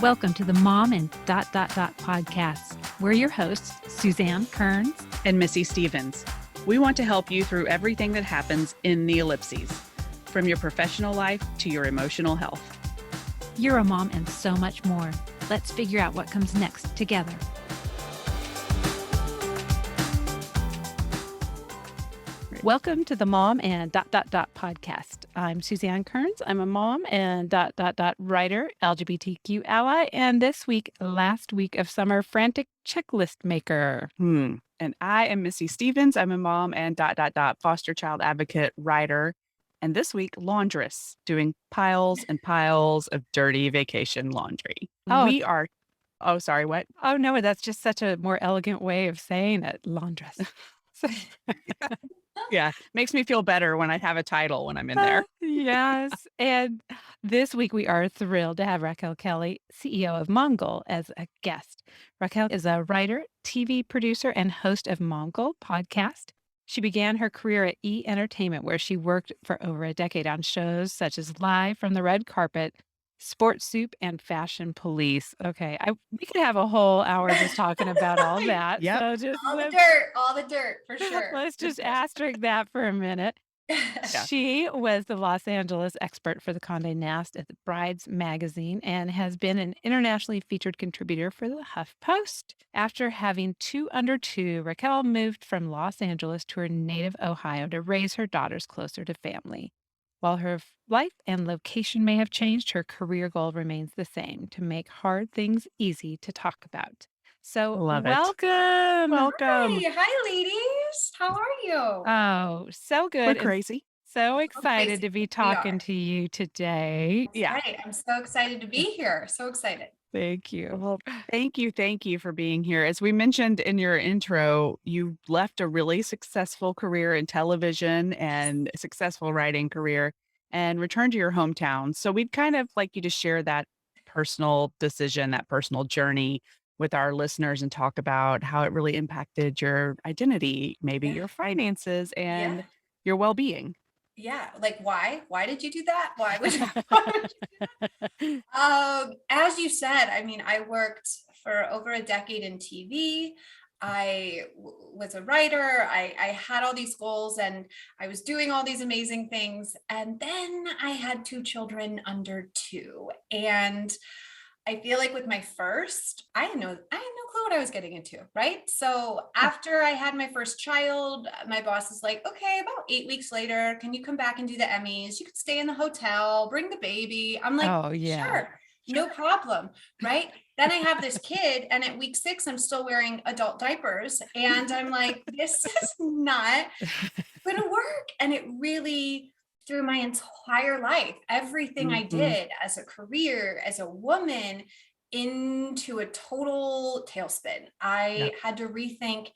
Welcome to the Mom and podcast. We're your hosts, Suzanne Kearns and Missy Stevens. We want to help you through everything that happens in the ellipses, from your professional life to your emotional health. You're a mom and so much more. Let's figure out what comes next together. Welcome to the Mom and podcast. I'm Suzanne Kearns. I'm a mom and writer, LGBTQ ally, and this week, last week of summer, frantic checklist maker. And I am Missy Stevens. I'm a mom and foster child advocate, writer, and this week, laundress, doing piles and piles of dirty vacation laundry. We are. Oh, sorry, what? Oh, no, that's just such a more elegant way of saying it, laundress. Yeah, makes me feel better when I have a title when I'm in there. Yes. And this week we are thrilled to have Raquel Kelley, CEO of Momgul, as a guest. Raquel is a writer, TV producer, and host of Momgul podcast. She began her career at E! Entertainment, where she worked for over a decade on shows such as Live from the Red Carpet, Sports Soup, and Fashion Police. Okay, we could have a whole hour just talking about all that. Yep. So just all the dirt, for sure. Let's just asterisk that for a minute. Yeah. She was the Los Angeles expert for the Condé Nast at the Brides magazine and has been an internationally featured contributor for the HuffPost. After having 2 under 2, Raquel moved from Los Angeles to her native Ohio to raise her daughters closer to family. While her life and location may have changed, her career goal remains the same: to make hard things easy to talk about. So Love it. Welcome. Hi, ladies. How are you? Oh, so good. We're crazy. So excited to be talking to you today. Yeah. Right. I'm so excited to be here. So excited. Thank you. Well, thank you for being here. As we mentioned in your intro, you left a really successful career in television and a successful writing career and returned to your hometown. So we'd kind of like you to share that personal decision, that personal journey with our listeners and talk about how it really impacted your identity, maybe your finances and your well-being. Yeah. Like, why? Why did you do that? Why would you do that? As you said, I mean, I worked for over a decade in TV. I was a writer. I had all these goals and I was doing all these amazing things. And then I had 2 children under 2. And I feel like with my first, I had no clue what I was getting into, right? So after I had my first child, my boss is like, okay, about 8 weeks later, can you come back and do the Emmys? You could stay in the hotel, bring the baby. I'm like, oh, yeah. Sure, no problem, right? Then I have this kid, and at week 6, I'm still wearing adult diapers. And I'm like, this is not going to work. And it really, through my entire life, everything I did as a career, as a woman, into a total tailspin. I had to rethink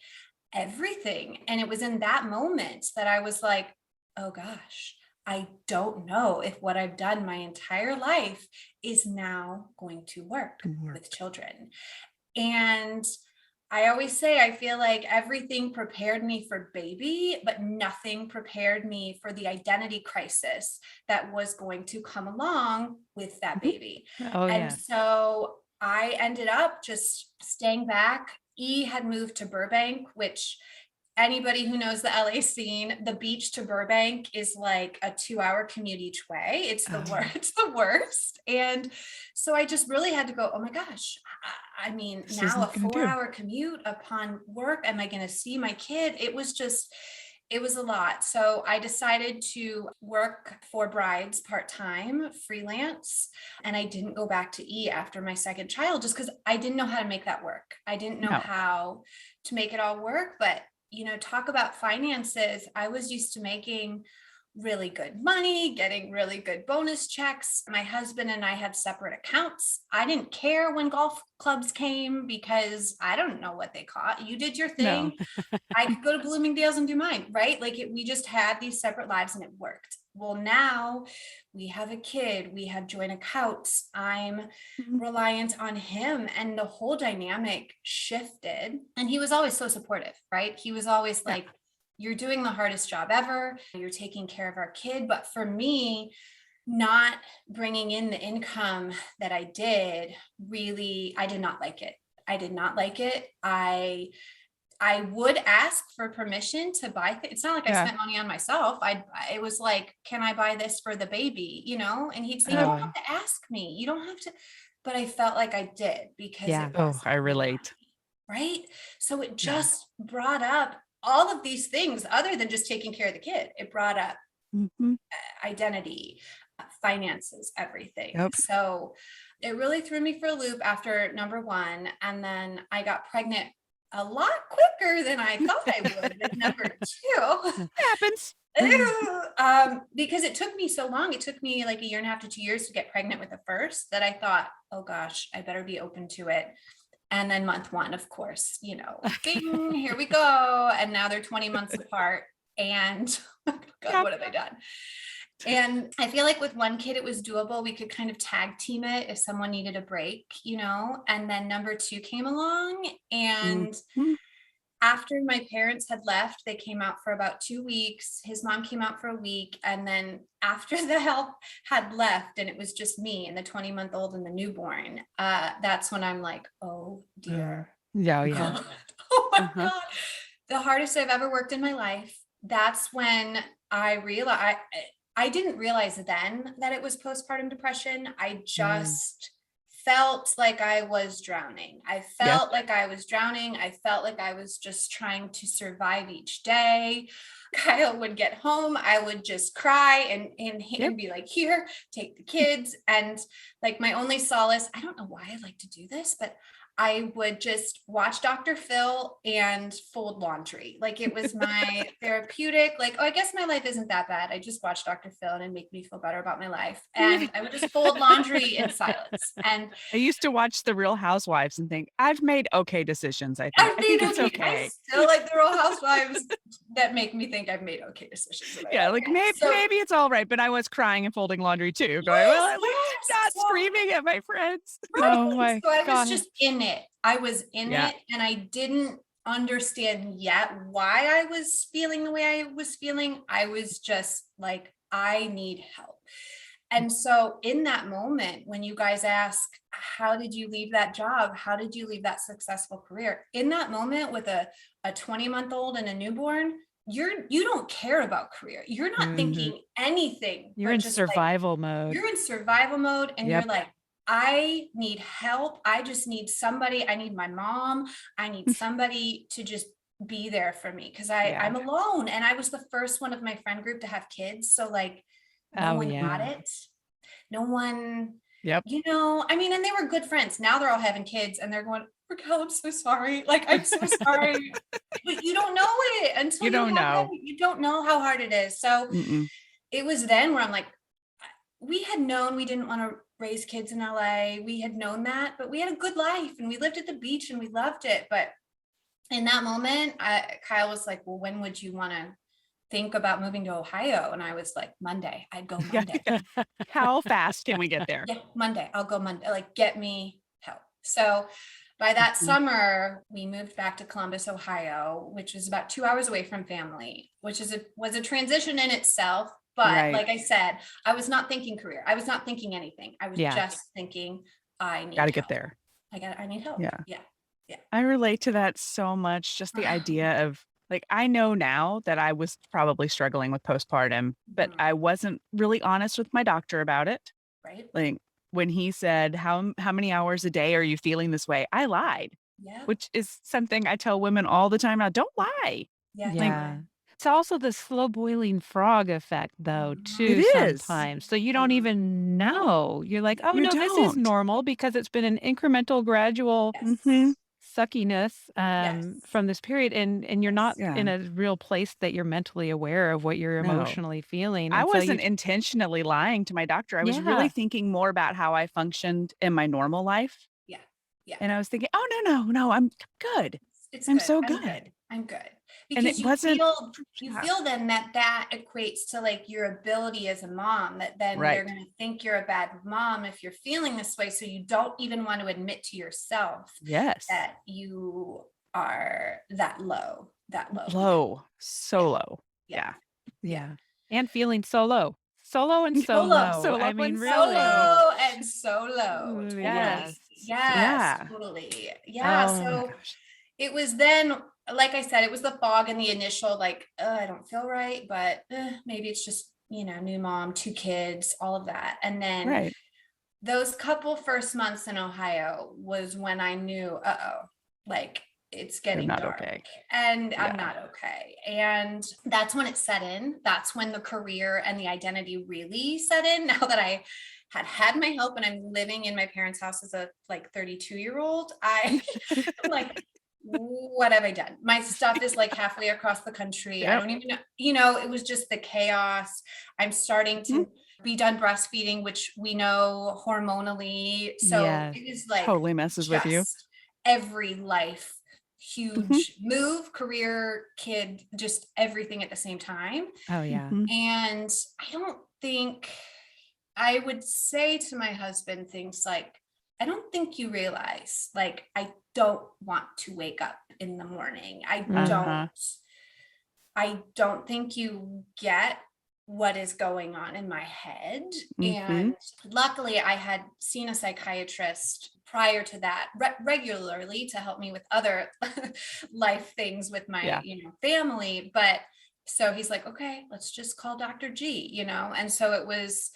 everything. And it was in that moment that I was like, oh gosh, I don't know if what I've done my entire life is now going to work with children. And I always say, I feel like everything prepared me for baby, but nothing prepared me for the identity crisis that was going to come along with that baby. So I ended up just staying back. E had moved to Burbank, which anybody who knows the LA scene, the beach to Burbank is like a 2-hour commute each way. It's the worst. And so I just really had to go, oh my gosh, I mean, now a 4-hour commute upon work. Am I going to see my kid? It was a lot. So I decided to work for Brides part-time, freelance, and I didn't go back to E after my second child just because I didn't know how to make that work. I didn't know how to make it all work, but talk about finances. I was used to making really good money, getting really good bonus checks. My husband and I had separate accounts. I didn't care when golf clubs came because I don't know what they cost. You did your thing. No. I could go to Bloomingdale's and do mine, right? Like we just had these separate lives and it worked. Well, now we have a kid, we have joint accounts. I'm reliant on him, and the whole dynamic shifted. And he was always so supportive, right? He was always like, you're doing the hardest job ever. You're taking care of our kid. But for me, not bringing in the income that I did, really, I did not like it. I did not like it. I would ask for permission to buy things. It's not like I Yeah. spent money on myself. It was like, can I buy this for the baby? And he'd say, you don't Oh, have to ask me. You don't have to. But I felt like I did because yeah. it Oh, was I my relate. money, right? So it Yeah. just brought up all of these things other than just taking care of the kid. It brought up Mhm. identity, finances, everything. Yep. So it really threw me for a loop after number one. And then I got pregnant a lot quicker than I thought I would with number two. Happens. Because it took me so long. It took me like a year and a half to 2 years to get pregnant with the first, that I thought, oh gosh, I better be open to it. And then month one, of course, bing, here we go. And now they're 20 months apart. And God, Yep. what have I done? And I feel like with one kid, it was doable. We could kind of tag team it if someone needed a break, and then number two came along. And Mhm. after my parents had left, they came out for about 2 weeks. His mom came out for a week. And then after the help had left and it was just me and the 20-month-old and the newborn, that's when I'm like, oh dear. Yeah, oh, yeah. God. Oh my Uh-huh. God. The hardest I've ever worked in my life. That's when I realized I didn't realize then that it was postpartum depression. I just felt like I was drowning. I Yeah. felt like I was drowning. I felt like I was just trying to survive each day. Kyle would get home. I would just cry and be like, here, take the kids. And like my only solace, I don't know why I like to do this, but I would just watch Dr. Phil and fold laundry. Like it was my therapeutic, like, oh, I guess my life isn't that bad. I just watch Dr. Phil and it'd make me feel better about my life. And I would just fold laundry in silence. And I used to watch The Real Housewives and think, I've made okay decisions, I think. I've I made think it's okay. I okay. still like the Real Housewives that make me think I've made okay decisions. in my Yeah, life. like So maybe it's all right, but I was crying and folding laundry too, going, well, yes, at least I'm yes. not So screaming at my friends. right. Oh my So I was gosh. just in it. I was in Yeah. it and I didn't understand yet why I was feeling the way I was feeling. I was just like, I need help. And so in that moment, when you guys ask, how did you leave that job? How did you leave that successful career? In that moment with a 20-month-old and a newborn, you don't care about career. You're not Mhm. thinking anything You're but in just like, survival mode. you're in survival mode and Yep. you're like, I need help. I just need somebody. I need my mom. I need somebody to just be there for me because Yeah. I'm alone. And I was the first one of my friend group to have kids. So like no Oh, one got yeah. it. No one, Yep. I mean, and they were good friends. Now they're all having kids and they're going, Raquel, I'm so sorry. Like, I'm so sorry. But you don't know it until You don't know. you don't know how hard it is. So Mm-mm. it was then where I'm like, we had known we didn't want to raise kids in LA. We had known that, but we had a good life and we lived at the beach and we loved it. But in that moment, Kyle was like, well, when would you want to think about moving to Ohio? And I was like, Monday. I'd go Monday. How fast can we get there? Yeah, Monday. I'll go Monday. Like, get me help. So by that summer, we moved back to Columbus, Ohio, which is about 2 hours away from family, which was a transition in itself. But Right. like I said, I was not thinking career. I was not thinking anything. I was Yeah. just thinking, I need Got to get help. there. I need help. Yeah. Yeah. I relate to that so much. Just the idea of like, I know now that I was probably struggling with postpartum, but Mhm. I wasn't really honest with my doctor about it. Right. Like when he said, how many hours a day are you feeling this way? I lied, Yeah. which is something I tell women all the time now. Don't lie. Yeah. Yeah. It's also the slow boiling frog effect, though, Mhm. too, It is. sometimes. So you don't even know. You're like, oh, You no, this is don't. normal because it's been an incremental, gradual Yes. Mhm. suckiness Yes. from this period. And you're not Yeah. in a real place that you're mentally aware of what you're No. emotionally feeling. I And so wasn't intentionally lying to my doctor. I was really yeah. thinking more about how I functioned in my normal life. Yeah. Yeah. And I was thinking, oh, no, I'm good. It's I'm good. so I'm good. good. I'm good. And Because it wasn't. you Yeah. feel then that equates to like your ability as a mom, that then they're Right. going to think you're a bad mom if you're feeling this way. So you don't even want to admit to yourself Yes. that you are that low. Low. So low. Yeah. Yeah. Yeah. And feeling so low. Solo and Solo. solo. I Solo mean, and really. solo. Solo and solo. Yes. Totally. Yes, Yeah. totally. Yeah. Oh my So gosh. it was then, like I said, it was the fog and the initial, like, I don't feel right, but maybe it's just, new mom, 2 kids, all of that. And then Right. those couple first months in Ohio was when I knew, like it's You're getting not dark okay. and I'm Yeah. not okay. And that's when it set in. That's when the career and the identity really set in. Now that I had my help and I'm living in my parents' house as a 32-year-old, I'm like, what have I done? My stuff is like halfway across the country. I Yep. don't even know, it was just the chaos. I'm starting to be done breastfeeding, which we know hormonally. So Yes. it is like Totally messes with you. just every life, Mhm. huge move, career, kid, just everything at the same time. Oh yeah. Mhm. And I don't think I would say to my husband things like, I don't think you realize, like, I don't want to wake up in the morning. Uh-huh. I don't think you get what is going on in my head. And luckily I had seen a psychiatrist prior to that regularly to help me with other life things with my, family. But so he's like, okay, let's just call Dr. G, and so it was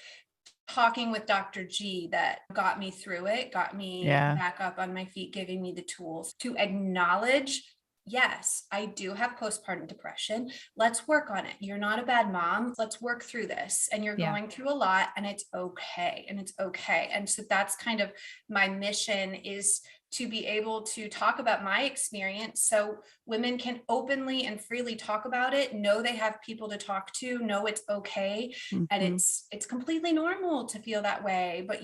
talking with Dr. G that got me through it, got me back up on my feet, giving me the tools to acknowledge, yes, I do have postpartum depression. Let's work on it. You're not a bad mom. Let's work through this. And you're going through a lot and it's okay. And it's okay. And so that's kind of my mission, is to be able to talk about my experience so women can openly and freely talk about it, know they have people to talk to, know it's okay. And it's completely normal to feel that way. But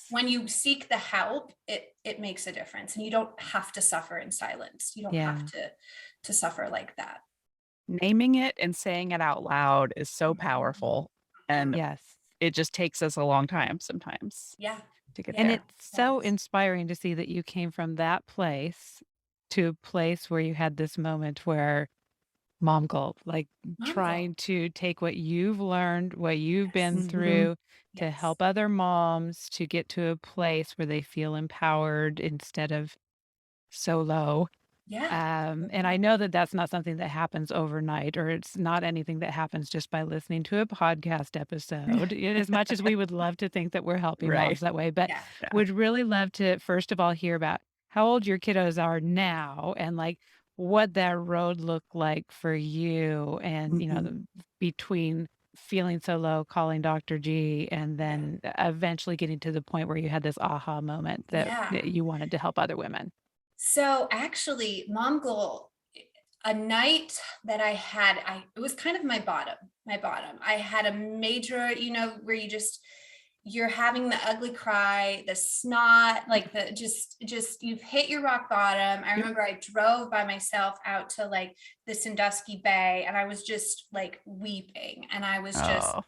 when you seek the help, it makes a difference, and you don't have to suffer in silence. You don't have to suffer like that. Naming it and saying it out loud is so powerful. And Yes. it just takes us a long time sometimes Yeah. to get And there. it's so Yes. inspiring to see that you came from that place to a place where you had this moment where Momgul, like Momgul. trying to take what you've learned, what you've been Yes. through to Yes. help other moms to get to a place where they feel empowered instead of so low. Yeah. And I know that that's not something that happens overnight, or it's not anything that happens just by listening to a podcast episode, as much as we would love to think that we're helping Right. moms that way. But Yeah. Yeah. would really love to, first of all, hear about how old your kiddos are now and like what that road looked like for you and, between feeling so low, calling Dr. G, and Yeah. then eventually getting to the point where you had this aha moment that Yeah. you wanted to help other women. So actually, Momgul, a night that I had, it was kind of my bottom. I had a major, where you're having the ugly cry, the snot, like the just you've hit your rock bottom. I Yep. remember I drove by myself out to like the Sandusky Bay, and I was just like weeping, and I was just Oh,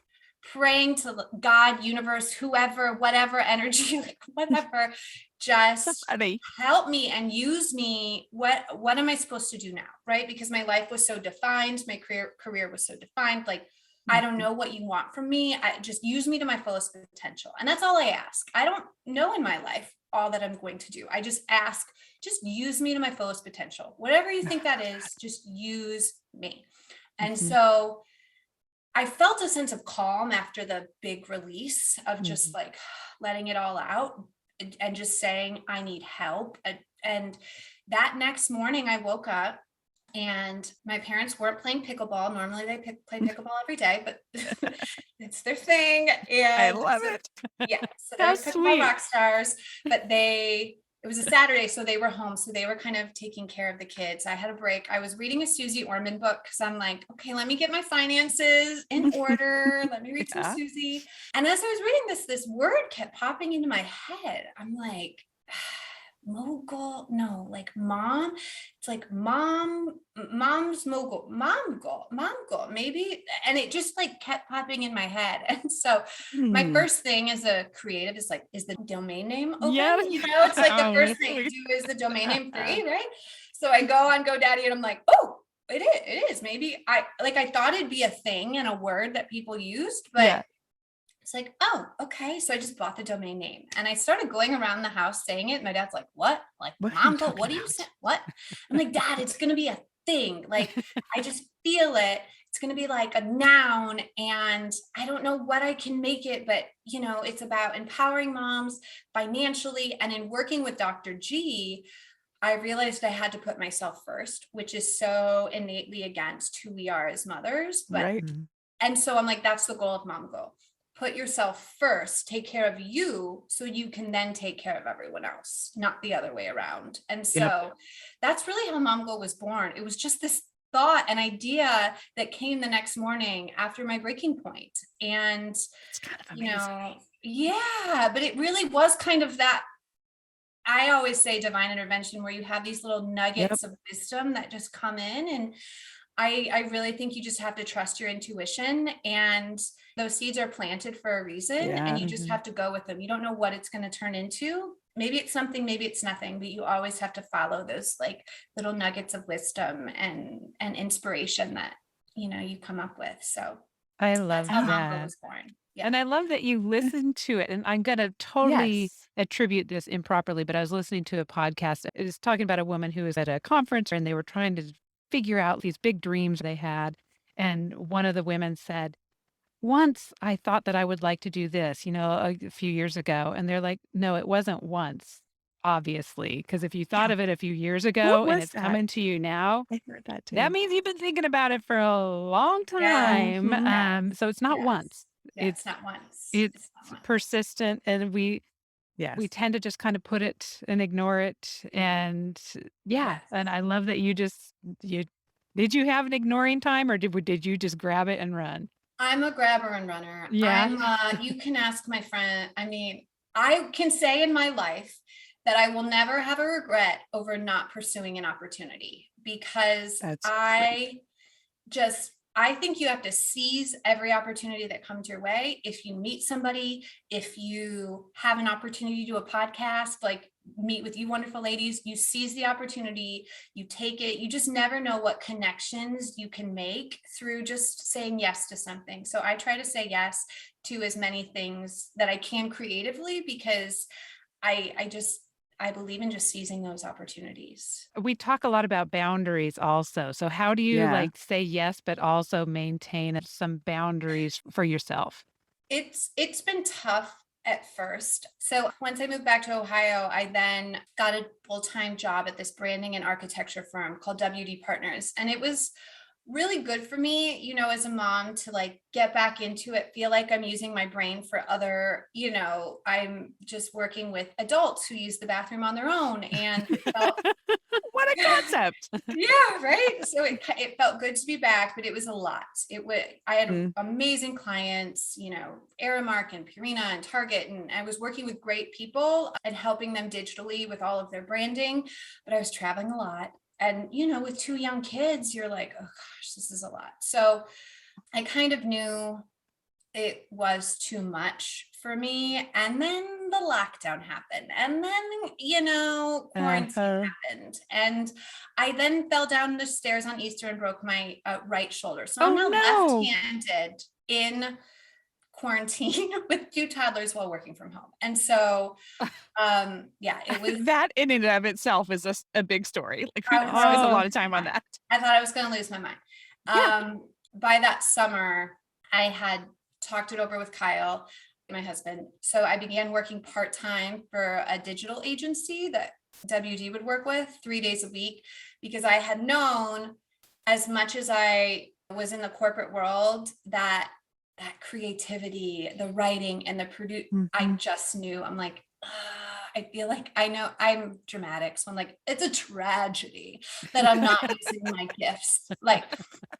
praying to God, universe, whoever, whatever energy, like whatever, so just funny. help me and use me. What am I supposed to do now? Right? Because my life was so defined, my career was so defined. Like, I don't know what you want from me. I just use me to my fullest potential. And that's all I ask. I don't know in my life all that I'm going to do. I just ask, just use me to my fullest potential. Whatever you think that is, just use me. And so I felt a sense of calm after the big release of just like letting it all out and just saying, I need help. And that next morning I woke up and my parents weren't playing pickleball. Normally they play pickleball every day, but it's their thing. I And love so, it. yeah, so How they're pickleball sweet. rock stars, but it was a Saturday, so they were home. So they were kind of taking care of the kids. I had a break. I was reading a Susie Orman book because I'm like, okay, let me get my finances in order. Let me read some Yeah. Susie. And as I was reading this word kept popping into my head. I'm like, mogul, no, like mom. It's like mom's mogul, momgul, maybe. And it just like kept popping in my head. And so my first thing as a creative is like, is the domain name open? Yeah. It's like the first thing I do is the domain name free, right? So I go on GoDaddy and I'm like, oh, it is. Maybe I thought it'd be a thing and a word that people used, but It's like, oh, okay. So I just bought the domain name and I started going around the house saying it. My dad's like, what? Like, What are you Momgul, talking what do you say? about? What? I'm like, Dad, it's going to be a thing. Like, I just feel it. It's going to be like a noun. And I don't know what I can make it, but it's about empowering moms financially. And in working with Dr. G, I realized I had to put myself first, which is so innately against who we are as mothers. But Right. and so I'm like, that's the goal of Momgul. Put yourself first, take care of you so you can then take care of everyone else, not the other way around. And Yep. so that's really how Momgul was born. It was just this thought and idea that came the next morning after my breaking point. And, It's kind of amazing. yeah, but it really was kind of that. I always say divine intervention where you have these little Yep. nuggets of wisdom that just come in. And I really think you just have to trust your intuition, and those seeds are planted for a reason, and Yeah. you just have to go with them. You don't know what it's going to turn into. Maybe it's something, maybe it's nothing, but you always have to follow those like little nuggets of wisdom and inspiration that you come up with. So I that's love how Momgul that. was born. Yeah. And I love that you listen to it. And I'm going to totally Yes. attribute this improperly, but I was listening to a podcast. It was talking about a woman who was at a conference and they were trying to figure out these big dreams they had. And one of the women said, once I thought that I would like to do this, a few years ago. And they're like, no, it wasn't once, obviously. Because if you thought Yeah. of it a few years What ago and was it's that? coming to you now, I heard that that too. means you've been thinking about it for a long Yes. time. Mhm. So it's not Yes. once. Yeah. It's It's not once. it's It's not once. persistent, and we Yes. tend to just kind of put it and ignore it. And yeah, Yes. and I love that you did you have an ignoring time, or did you just grab it and run? I'm a grabber and runner. Yeah. You can ask my friend. I mean, I can say in my life that I will never have a regret over not pursuing an opportunity because That's great. I think you have to seize every opportunity that comes your way. If you meet somebody, if you have an opportunity to do a podcast, like meet with you wonderful ladies, you seize the opportunity, you take it. You just never know what connections you can make through just saying yes to something. So I try to say yes to as many things that I can creatively because I believe in just seizing those opportunities. We talk a lot about boundaries also. So how do you Yeah. like say yes, but also maintain some boundaries for yourself? It's been tough at first. So once I moved back to Ohio, I then got a full-time job at this branding and architecture firm called WD Partners. And it was really good for me, as a mom to like get back into it, feel like I'm using my brain for I'm just working with adults who use the bathroom on their own. And it felt What a concept. yeah, right. So it felt good to be back, but it was a lot. I had Mm. amazing clients, Aramark and Purina and Target, and I was working with great people and helping them digitally with all of their branding, but I was traveling a lot. And with two young kids, you're like, oh gosh, this is a lot. So I kind of knew it was too much for me. And then the lockdown happened. And then, quarantine Uh-huh. happened. And I then fell down the stairs on Easter and broke my right shoulder. So I'm Oh now no. left-handed in quarantine with two toddlers while working from home. And so, yeah, it was, That in and of itself is a big story. Like we I could thought I was spend a going to lot Oh, of lose time my on mind. that. I thought I was going to lose my mind. Yeah. By that summer, I had talked it over with Kyle, my husband. So I began working part-time for a digital agency that WD would work with 3 days a week because I had known as much as I was in the corporate world that creativity, the writing and the I Mhm. just knew. I'm like, I feel like I know I'm dramatic. So I'm like, it's a tragedy that I'm not using my gifts. Like,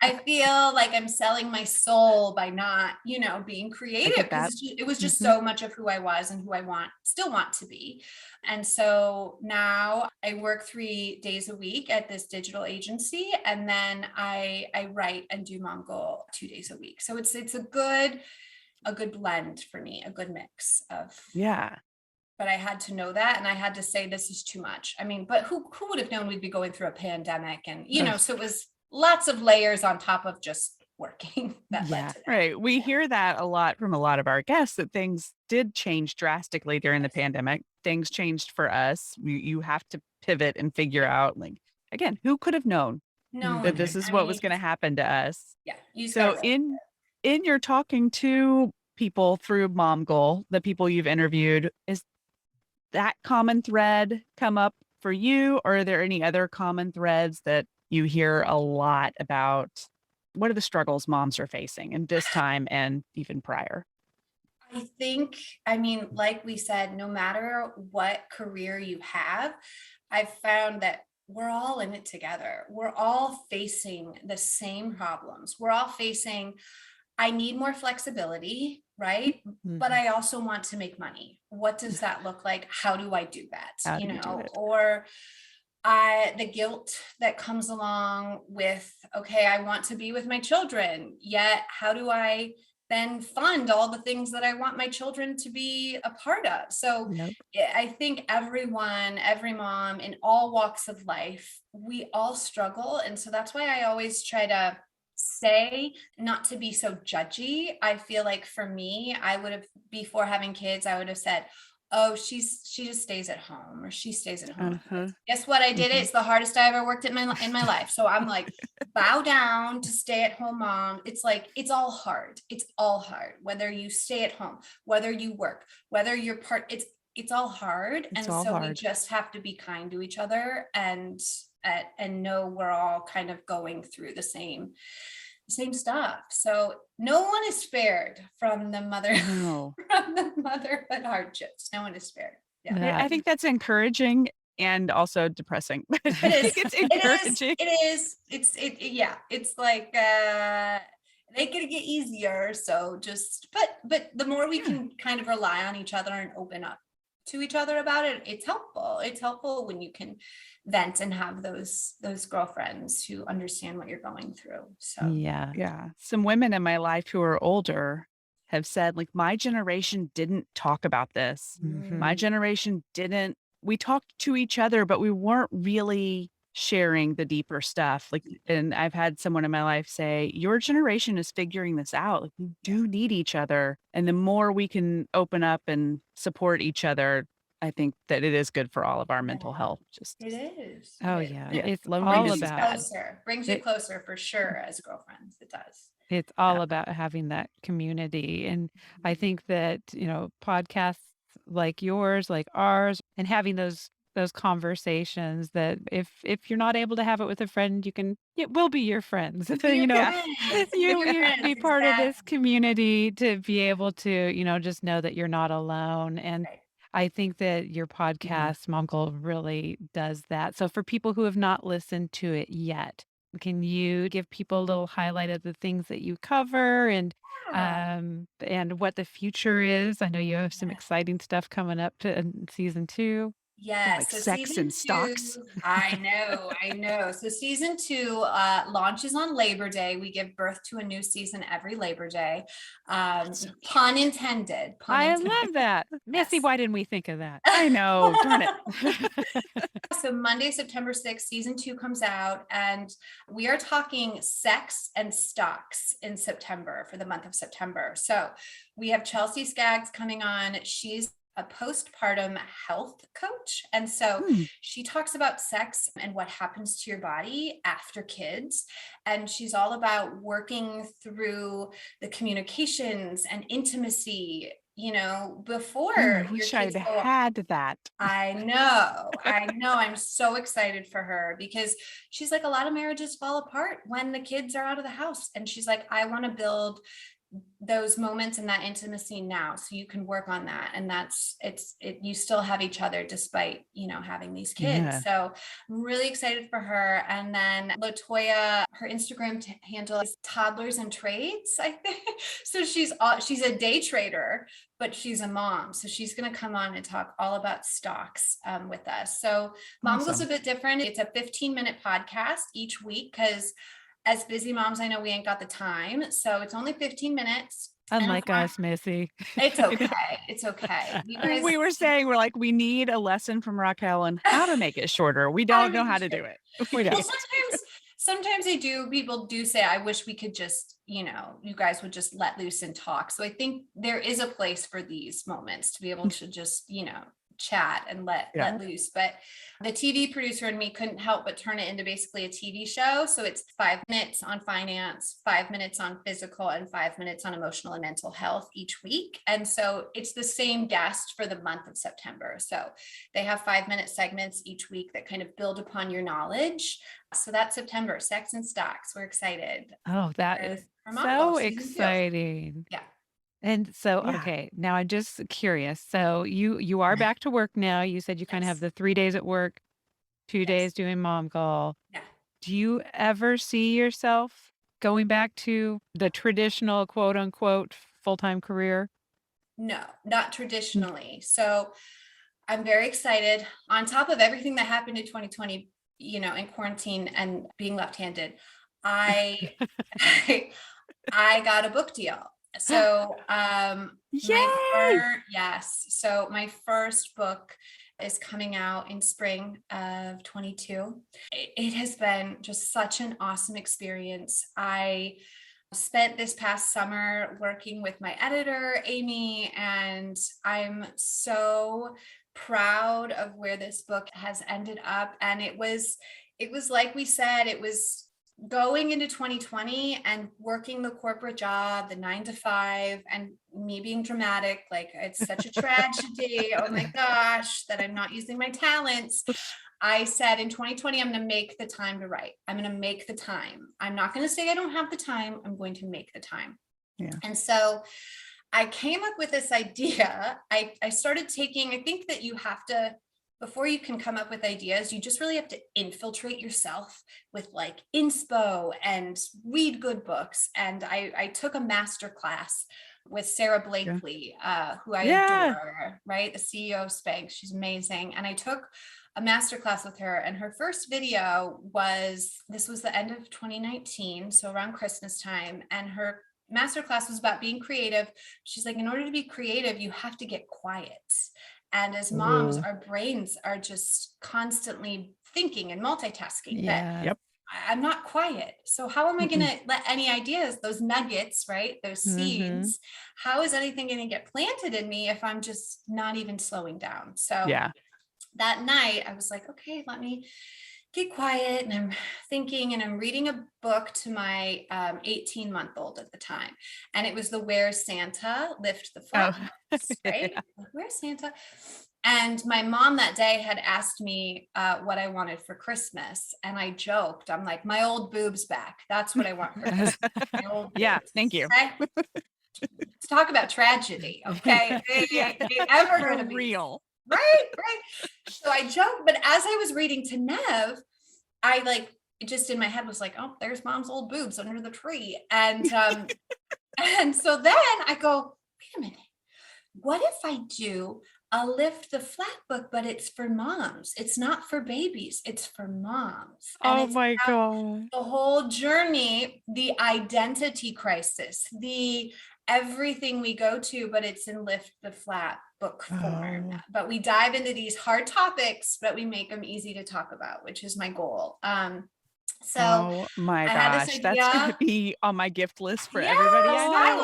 I feel like I'm selling my soul by not, being I creative get because that. it was just Mhm. so much of who I was and who I still want to be. And so now I work 3 days a week at this digital agency, and then I write and do Momgul 2 days a week. So it's a good blend for me, a good mix of. Yeah. But I had to know that, and I had to say this is too much. I mean, but who would have known we'd be going through a pandemic, and Ugh. so it was lots of layers on top of just working that led Yeah. to that. Right. We Yeah. hear that a lot from a lot of our guests that things did change drastically during the pandemic. Things changed for us. You have to pivot and figure out, like, again, who could have known No Mhm. one that could. this is I what mean, was going to happen to us? yeah, you just gotta So roll. in your talking to people through Momgul, the people you've interviewed, is that common thread come up for you, or are there any other common threads that you hear a lot about? What are the struggles moms are facing in this time and even prior? I think, I mean, like we said, no matter what career you have, I've found that we're all in it together. We're all facing the same problems. We're all facing, I need more flexibility, right? But Mhm. I also want to make money. What does that look like? How do I do that? How do you do it? Or I the guilt that comes along with, okay, I want to be with my children, yet how do I then fund all the things that I want my children to be a part of? So Yep. I think everyone, every mom in all walks of life, we all struggle. And so that's why I always try to say not to be so judgy. I feel like for me, I would have, before having kids, I would have said, oh, she just stays at home, or she stays at home with the Uh-huh. kids. Guess what? I did it. Mhm. It's the hardest I ever worked in my life. So I'm like, bow down to stay at home mom. It's like, it's all hard. It's all hard. Whether you stay at home, whether you work, whether you're it's all hard. It's And all so we hard. just have to be kind to each other and know we're all kind of going through the same stuff. So no one is spared from the No. from the motherhood hardships. No one is spared. Yeah. I That think that's encouraging and also depressing. But I It think is. it's It is. encouraging. It is. Yeah. It's like they could get easier. So just but the more we Yeah. can kind of rely on each other and open up to each other about it, it's helpful. It's helpful when you can vent and have those girlfriends who understand what you're going through. So Yeah. Yeah. Some women in my life who are older have said, like, my generation didn't talk about this. My Mhm. generation didn't, we talked to each other, but we weren't really sharing the deeper stuff. Like, and I've had someone in my life say, your generation is figuring this out. Like, you do need each other. And the more we can open up and support each other, I think that it is good for all of our yeah, mental health. Just, it is. It Oh, is. yeah. And it yeah, It's all loneliness is about bad. brings you it. closer for sure as girlfriends. It does. It's Yeah. all about having that community. And I think that, podcasts like yours, like ours, and having those conversations that if you're not able to have it with a friend, it will be your friends. Be your Yeah. friends. Be your You friends. be part of this Exactly. community to be able to, just know that you're not alone. And Right. I think that your Yeah. podcast, Momgul, really does that. So for people who have not listened to it yet, can you give people a little highlight of the things that you cover Yeah. and what the future is? I know you have some exciting stuff coming up to in season 2. Yeah, like Yes. So sex season and two, stocks. I know. So season two launches on Labor Day. We give birth to a new season every Labor Day. That's so Pun cute. intended. Pun I intended. love that. Missy, Yes. why didn't we think of that? I know, darn it. So Monday, September 6th, season two comes out, and we are talking sex and stocks in September for the month of September. So we have Chelsea Skaggs coming on. She's a postpartum health coach. And so Hmm. she talks about sex and what happens to your body after kids. And she's all about working through the communications and intimacy, Man, I before your wish I'd kids go. had that. I know. I know. I'm so excited for her because she's like, a lot of marriages fall apart when the kids are out of the house. And she's like, I want to build those moments and that intimacy now, so you can work on that. And you still have each other despite having these kids. Yeah. So I'm really excited for her. And then Latoya, her Instagram handle is toddlers and trades, I think. So she's a day trader, but she's a mom, so she's going to come on and talk all about stocks with us. So Momgul's a Awesome. bit different. It's a 15-minute podcast each week because as busy moms, I know we ain't got the time. So it's only 15 minutes. And Unlike us, Missy. it's okay. It's okay. You guys, We were saying, we're like, we need a lesson from Raquel on how to make it shorter. We how to don't know make how it to short. do it. We We Well, don't. can't. sometimes I do. People do say, I wish we could just, you guys would just let loose and talk. So I think there is a place for these moments to be able to just, chat and let loose. But the TV producer and me couldn't help but turn it into basically a TV show. So it's 5 minutes on finance, 5 minutes on physical, and 5 minutes on emotional and mental health each week. And so it's the same guest for the month of September. So they have 5-minute segments each week that kind of build upon your knowledge. So that's September, Sex and Stocks. We're excited. Oh, that is For so Momgul season 2. exciting. Yeah. And so, Yeah. okay, now I'm just curious. So you are back to work now. You said you kind of have Yes. the 3 days at work, 2 Yes. days doing mom call. Yeah. Do you ever see yourself going back to the traditional quote unquote full-time career? No, not traditionally. So I'm very excited. On top of everything that happened in 2020, in quarantine and being left-handed, I I got a book deal. So Yay! so my first book is coming out in spring of 22. It has been just such an awesome experience. I spent this past summer working with my editor, Amy, and I'm so proud of where this book has ended up. And it was like we said, it was going into 2020 and working the corporate job, the 9 to 5, and me being dramatic, like it's such a tragedy. Oh my gosh, that I'm not using my talents. I said in 2020, I'm going to make the time to write. I'm going to make the time. I'm not going to say I don't have the time. I'm going to make the time. Yeah. And so I came up with this idea. I started taking, I think that you have to, before you can come up with ideas, you just really have to infiltrate yourself with like inspo and read good books. And I took a master class with Sarah Blakely, who I adore, right? The CEO of Spanx. She's amazing. And I took a masterclass with her, and her first video this was the end of 2019, so around Christmas time, and her masterclass was about being creative. She's like, in order to be creative, you have to get quiet. And as moms, our brains are just constantly thinking and multitasking. Yeah. I'm not quiet. So how am I going to let any ideas, those nuggets, right? Those seeds, how is anything going to get planted in me if I'm just not even slowing down? So that night I was like, okay, let me get quiet. And I'm thinking, and I'm reading a book to my 18-month-old at the time. And it was the Where's Santa? Lift the Flap, right? Where's Santa? And my mom that day had asked me what I wanted for Christmas. And I joked, I'm like, my old boobs back. That's what I want for Christmas. My old boobs. Thank you. Okay? Let's talk about tragedy. Okay. They ever going to be real. Right. So I joked, but as I was reading to Nev, I like just in my head was like, oh, there's mom's old boobs under the tree. And and so then I go, wait a minute, what if I do a Lift the Flat book, but it's for moms? It's not for babies, it's for moms. And Oh my God. the whole journey, the identity crisis, the everything we go to, but it's in Lift the Flat book form. But we dive into these hard topics, but we make them easy to talk about, which is my goal. So oh my gosh, that's going to be on my gift list for everybody. I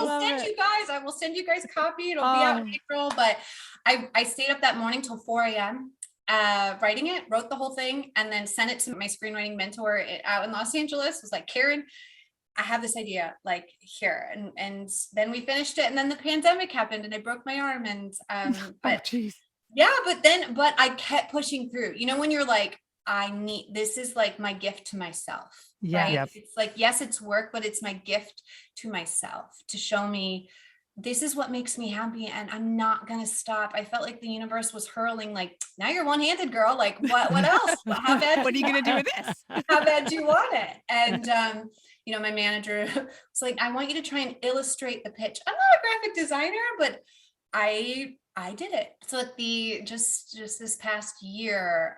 will send you guys a copy. It'll be out in April, but I stayed up that morning till 4 a.m. Writing it, wrote the whole thing, and then sent it to my screenwriting mentor out in Los Angeles. Was like, Karen, I have this idea, like here. And then we finished it. And then the pandemic happened and I broke my arm. And, but I kept pushing through, when you're like, this is like my gift to myself. Right. It's like, yes, it's work, but it's my gift to myself to show me this is what makes me happy. And I'm not going to stop. I felt like the universe was hurling, like, now you're one-handed, girl. Like what else? How bad? What are you going to do with this? How bad do you want it? And, my manager was like, I want you to try and illustrate the pitch. I'm not a graphic designer, but I did it. So at just this past year,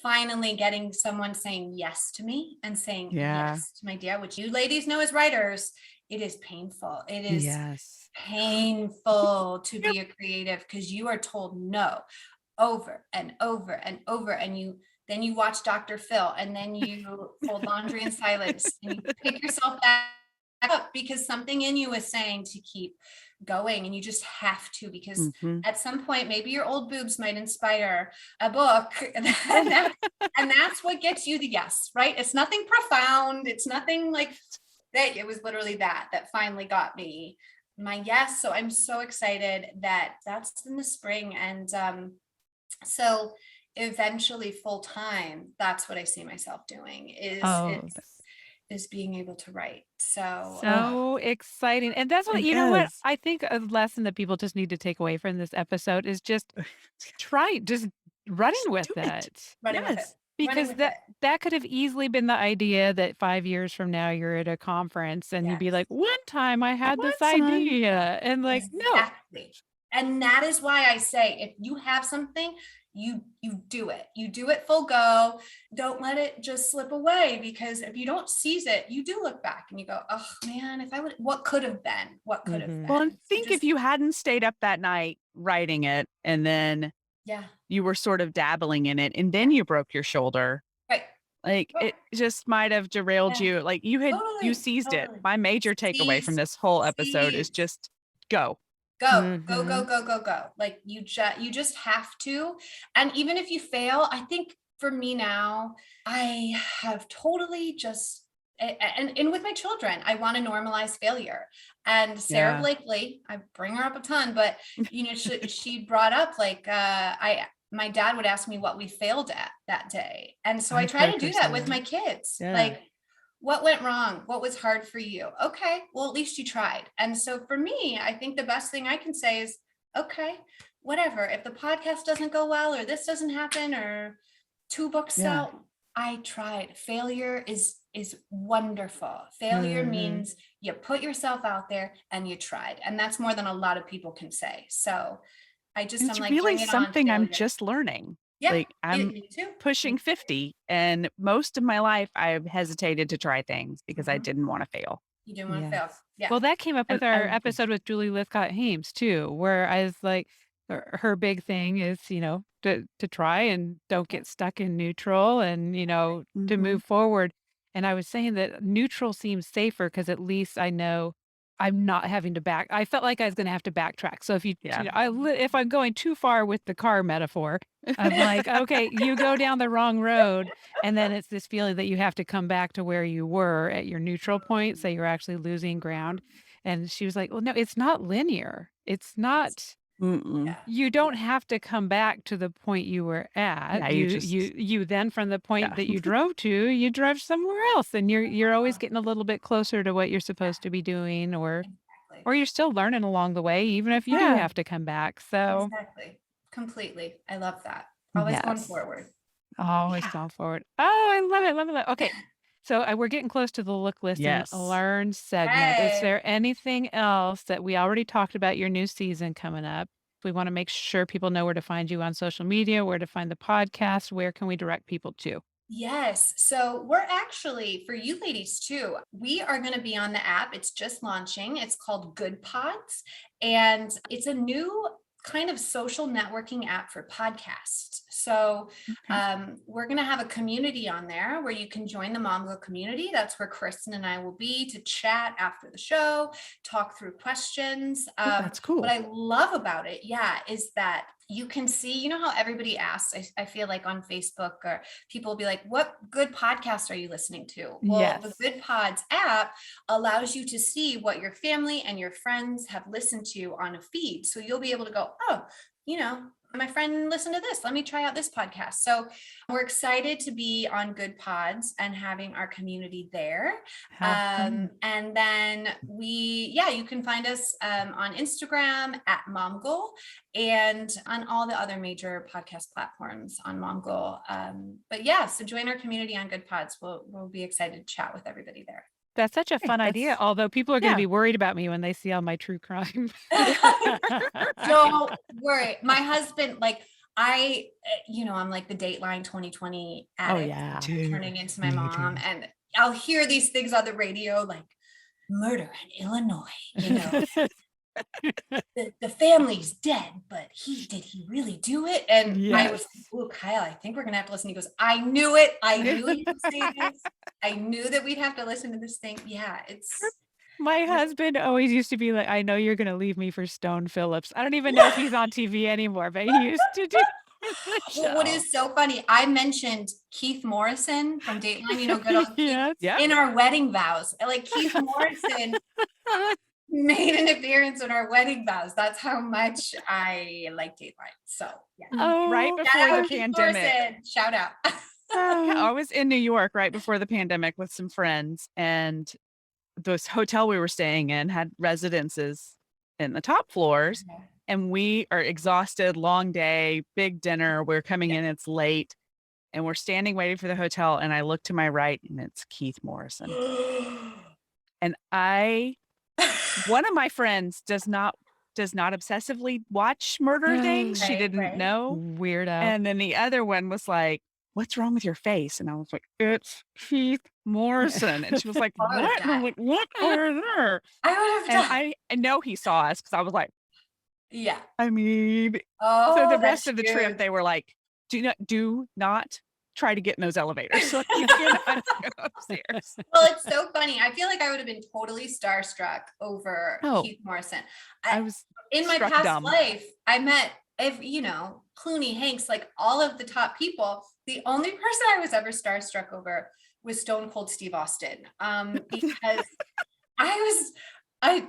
finally getting someone saying yes to me and saying yes to my idea, which you ladies know as writers, it is painful. It is painful to be a creative because you are told no over and over and over, and you then you watch Dr. Phil, and then you fold laundry in silence, and you pick yourself back up because something in you is saying to keep going, and you just have to, because Mhm. at some point maybe your old boobs might inspire a book, and that's what gets you the yes, right? It's nothing profound, it's nothing like that. It was literally that finally got me my yes. So I'm so excited that that's in the spring, and so eventually full time, that's what I see myself doing, is Oh, is being able to write. So so exciting. And that's what, It you know what? is. I think a lesson that people just need to take away from this episode is just just running Just with do it. it. running with it, Yes. running Because with it. that could have easily been the idea that 5 years from now you're at a conference and you'd be Yes. like, "One time I had One this time. idea." And like, no. Exactly. And that is why I say, if you have something, you do it. You do it full go. Don't let it just slip away, because if you don't seize it, you do look back and you go, oh man, if I would, what could have been? What could have Mhm. Well, and been? So think if just, you hadn't stayed up that night writing it and then yeah, you were sort of dabbling in it and yeah, then you broke your shoulder, right. like Oh, it just might have derailed yeah, you. Like you totally, seized it. totally. My major takeaway from Seize, this whole episode is seize. just go. Go, go, go, Mhm. go, go, go. Like you just have to. And even if you fail, I think for me now, I have totally just and with my children, I want to normalize failure. And Sarah Yeah. Blakely, I bring her up a ton, but she brought up like I my dad would ask me what we failed at that day. And so I I've try heard to her do say that with that. my kids. Yeah. Like, what went wrong? What was hard for you? Okay, well, at least you tried. And so for me, I think the best thing I can say is, okay, whatever. If the podcast doesn't go well, or this doesn't happen, or 2 books Yeah. sell, I tried. Failure is wonderful. Failure Mhm. means you put yourself out there and you tried. And that's more than a lot of people can say. So And I'm it's like, really bring it on, something I'm failure. just learning. Yeah, Like I'm me too. pushing Me 50 and most of my life I've hesitated to try things too. because I didn't want to fail. You didn't want to Yes. fail. Yeah. Well, that came up And with our I episode with Julie Lithcott-Hames too, where I was like, her big thing is, to try and don't Yeah. get stuck in neutral and, to Mhm. move forward. And I was saying that neutral seems safer because at least I know I'm not having to I felt like I was going to have to backtrack. So if Yeah. if I'm going too far with the car metaphor, I'm like, okay, you go down the wrong road. And then it's this feeling that you have to come back to where you were at your neutral point, so you're actually losing ground. And she was like, "Well, no, it's not linear. It's not Mm-mm. Yeah. you don't have to come back to the point you were Yeah, at. you You just you then from the point yeah. that you drove to, you drove somewhere else, and you're always getting a little bit closer to what you're supposed to be doing, Exactly. or you're still learning along the way, even if you do Yeah. have to come back." So, Exactly. Completely. I love that. Always going yes. forward. Always Yeah. going forward. Oh, I love it, love it, love okay. So, we're getting close to the look, listen, Yes. learn segment. Is Hey. there anything else that we already talked about your new season coming up? We wanna make sure people know where to find you on social media, where to find the podcast, where can we direct people to? Yes. So we're actually, for you ladies too, we are going to be on the app. It's just launching. It's called Good Pods. And it's a new kind of social networking app for podcasts. So Okay. we're going to have a community on there where you can join the Momgul community. That's where Kristen and I will be to chat after the show, talk through questions. Oh, that's What cool. I love about it, yeah, is that you can see, how everybody asks, I feel like on Facebook, or people will be like, what good podcast are you listening to? Well, the Yes. Good Pods app allows you to see what your family and your friends have listened to on a feed. So you'll be able to go, oh, my friend listened to this. Let me try out this podcast. So we're excited to be on Good Pods and having our community there. How fun. And then you can find us on Instagram at Momgul, and on all the other major podcast platforms on Momgul. But yeah, so join our community on Good Pods. We'll be excited to chat with everybody there. That's such a Hey, fun idea, that's although people are gonna yeah. be worried about me when they see all my true crime. Don't worry. My husband, like I'm like the Dateline 2020 Oh, addict yeah. turning into my mom. And I'll hear these things on the radio like murder in Illinois, the family's dead, but did he really do it? And I was Yes. like, oh, Kyle, I think we're gonna have to listen. He goes, I knew it. I knew he would say this. I knew that we'd have to listen to this thing. Yeah, My husband always used to be like, "I know you're gonna leave me for Stone Phillips." I don't even know if he's on TV anymore, but he used to do the well, what show. is so funny, I mentioned Keith Morrison from Dateline, good old Keith, Yes. Yeah. in our wedding vows. Like Keith Morrison made an appearance in our wedding vows. That's how much I like Dateline. So yeah. Right Oh. Shout before out the Keith pandemic. Morrison. Shout out. Yeah, I was in New York right before the pandemic with some friends, and this hotel we were staying in had residences in the top floors, and we are exhausted, long day, big dinner. We're coming in, it's late, and we're standing waiting for the hotel. And I look to my right, and it's Keith Morrison. And one of my friends does not obsessively watch murder things. She Right, didn't right. know. Weirdo. And then the other one was like, "What's wrong with your face?" And I was like, "It's Keith Morrison." And she was like, I would've "What?" And I'm died. like, "What over there?" I would And have died. I know he saw us because I was like, Yeah. I mean, so Oh, the that's rest of the trip, huge. they were like, do not try to get in those elevators. So you cannot go upstairs. Well, it's so funny. I feel like I would have been totally starstruck over Oh, Keith Morrison. I was In my struck past dumb. life, I met, Clooney, Hanks, like all of the top people. The only person I was ever starstruck over was Stone Cold Steve Austin. Because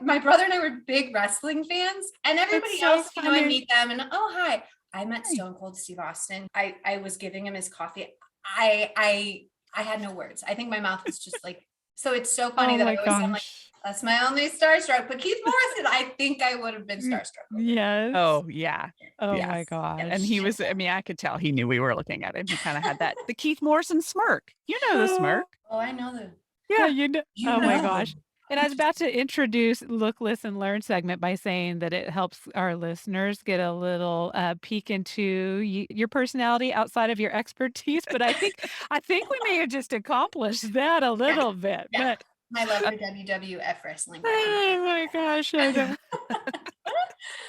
my brother and I were big wrestling fans, and everybody so else, I funny. meet them and oh hi. I met Hey. Stone Cold Steve Austin. I was giving him his coffee. I had no words. I think my mouth was just like, so it's so funny Oh that my I always sound like, gosh. that's my only starstruck. But Keith Morrison, I think I would have been starstruck over. Yes. Oh, yeah. Oh Yes. my gosh. And he was, I mean, I could tell he knew we were looking at him. He kind of had the Keith Morrison smirk. You know the smirk. Oh, I know that. Yeah, you know. You Oh my know. gosh. And I was about to introduce Look, Listen, Learn segment by saying that it helps our listeners get a little peek into your personality outside of your expertise. But I think we may have just accomplished that a little bit. Yeah. But My love for WWF wrestling. oh my gosh, I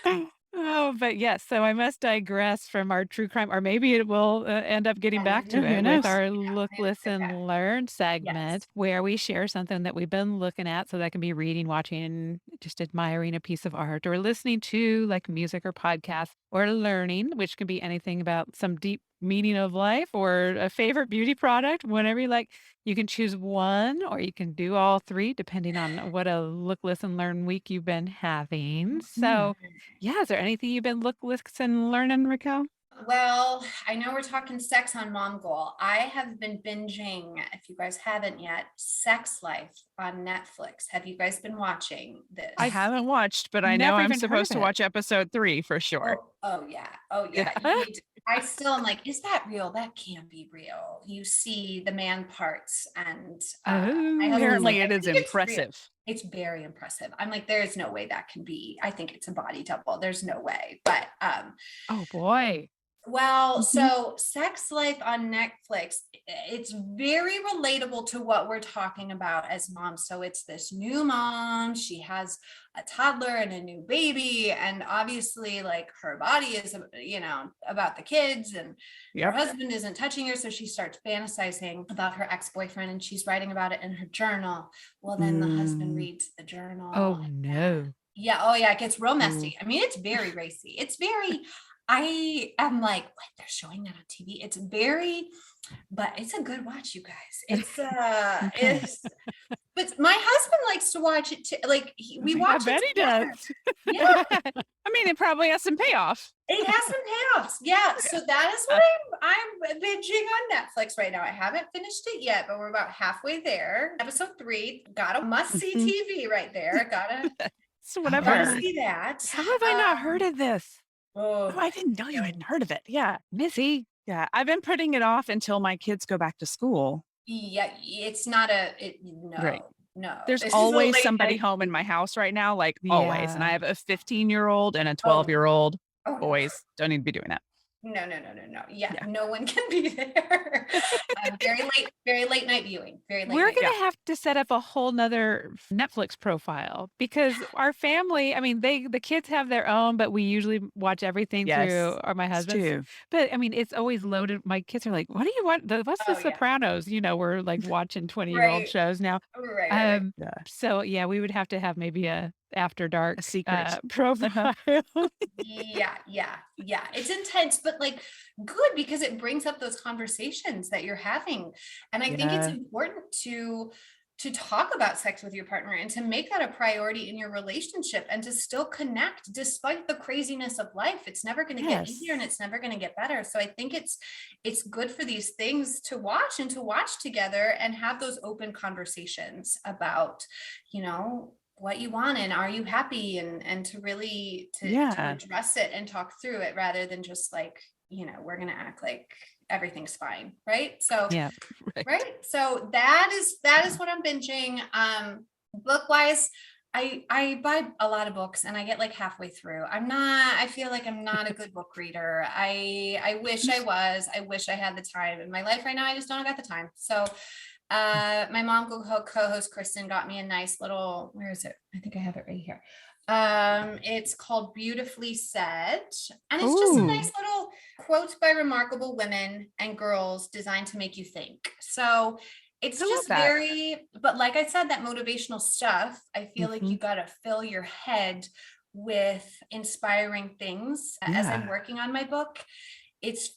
know. Oh, but yes. So I must digress from our true crime, or maybe it will end up getting back to Yeah, who it knows? with our Yeah, Look, maybe we'll get back. Listen, Learn Yes. segment, where we share something that we've been looking at. So that can be reading, watching, just admiring a piece of art, or listening to like music or podcast, or learning, which can be anything about some deep meaning of life or a favorite beauty product, whenever you like. You can choose one or you can do all three, depending on what a Look, Listen, Learn week you've been having. So, yeah, is there anything you've been listen, learning, Raquel? Well, I know we're talking sex on Momgul. I have been binging, if you guys haven't yet, Sex Life on Netflix. Have you guys been watching this? I haven't watched, but I know never I'm even heard supposed of to it. watch episode 3 for sure. Oh yeah. Oh yeah. Yeah. You need to- I still am like, is that real? That can't be real. You see the man parts, and my husband's Apparently like, it I is think it's real. impressive. It's very impressive. I'm like, there's no way that can be. I think it's a body double. There's no way. But Oh boy. well, so Sex Life on Netflix, it's very relatable to what we're talking about as moms. So it's this new mom, she has a toddler and a new baby, and obviously like her body is, about the kids, and her Yep. husband isn't touching her. So she starts fantasizing about her ex-boyfriend, and she's writing about it in her journal. Well, then the husband reads the journal. Oh no. Yeah. Oh, yeah. It gets real Ooh. messy. I mean, it's very racy. It's very, I am like, what? They're showing that on TV. It's very, but it's a good watch, you guys. It's, Okay. but my husband likes to watch it too. Like, we I watch bet it he together. does. Yeah. I mean, it probably has some payoff. It has some payoffs. Yeah. So that is what I'm binging on Netflix right now. I haven't finished it yet, but we're about halfway there. Episode 3, got a must-see TV right there. Gotta So whatever. see that. How have I not heard of this? Oh, I didn't know you hadn't heard of it. Yeah. Missy. Yeah. I've been putting it off until my kids go back to school. Yeah, it's not no, Right. no. There's This is a always late somebody night- home in my house right now, like always. And Yeah. I have a 15-year-old and a 12-year-old Oh, no. boys. Don't need to be doing that. No. Yeah, Yeah. no one can be there. Very late night viewing. Very late We're night Yeah. viewing. gonna have to set up a whole nother Netflix profile because our family, I mean, the kids have their own, but we usually watch everything Yes. through or my It's husband's. too. But I mean, it's always loaded. My kids are like, "What do you want? What's the Oh yeah. Sopranos?" We're like watching 20-year-old Right. shows now. Right. Yeah. So yeah, we would have to have maybe a after A dark secret. Uh-huh. profile. Yeah. It's intense, but like good because it brings up those conversations that you're having. And I think it's Yeah. important to talk about sex with your partner and to make that a priority in your relationship and to still connect despite the craziness of life. It's never going to get easier and Yes. it's never going to get better. So I think it's good for these things to watch and to watch together and have those open conversations about, what you want and are you happy and to really to Yeah. address it and talk through it rather than just like, we're going to act like everything's fine. Right. So Yeah. Right. right. So that is what I'm binging. Book wise, I buy a lot of books and I get like halfway through. I feel like I'm not a good book reader. I wish I was. I wish I had the time in my life right now. I just don't have the time. So my Momgul co-host Kristen got me a nice little, where is it? I think I have it right here. It's called Beautifully Said, and it's just a Ooh. nice little quotes by remarkable women and girls designed to make you think. So it's I love just that. but like I said, that motivational stuff, I feel like Mhm. you got to fill your head with inspiring things as I'm Yeah. working on my book. It's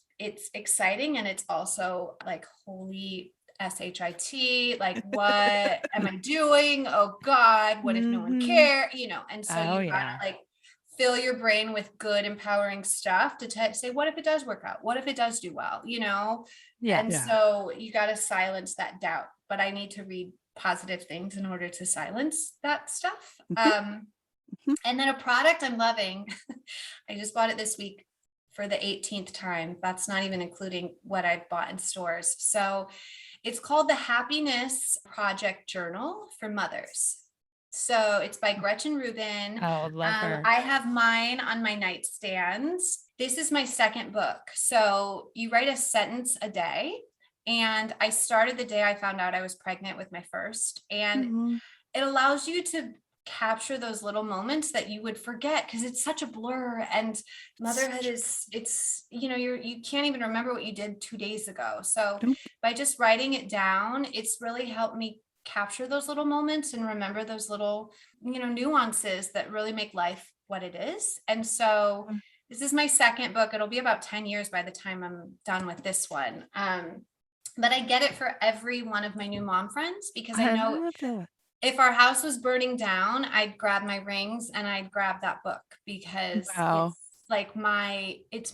exciting and it's also like holy shit, like what am I doing? Oh God, what if no one Mhm. care? And so Oh you gotta yeah. like fill your brain with good empowering stuff to say what if it does work out, what if it does do well. And Yes. Yeah. so you got to silence that doubt, but I need to read positive things in order to silence that stuff. Mhm. Mhm. And then a product I'm loving, I just bought it this week for the 18th time. That's not even including what I've bought in stores. So it's called the Happiness Project Journal for Mothers. So it's by Gretchen Rubin. Oh, love her. I have mine on my nightstand. This is my second book. So you write a sentence a day. And I started the day I found out I was pregnant with my first. And Mhm. it allows you to capture those little moments that you would forget because it's such a blur, and motherhood is you can't even remember what you did 2 days ago. So Nope. by just writing it down, it's really helped me capture those little moments and remember those little nuances that really make life what it is. And so this is my second book. It'll be about 10 years by the time I'm done with this one. But I get it for every one of my new mom friends because I I know love that. if our house was burning down, I'd grab my rings and I'd grab that book because Wow. it's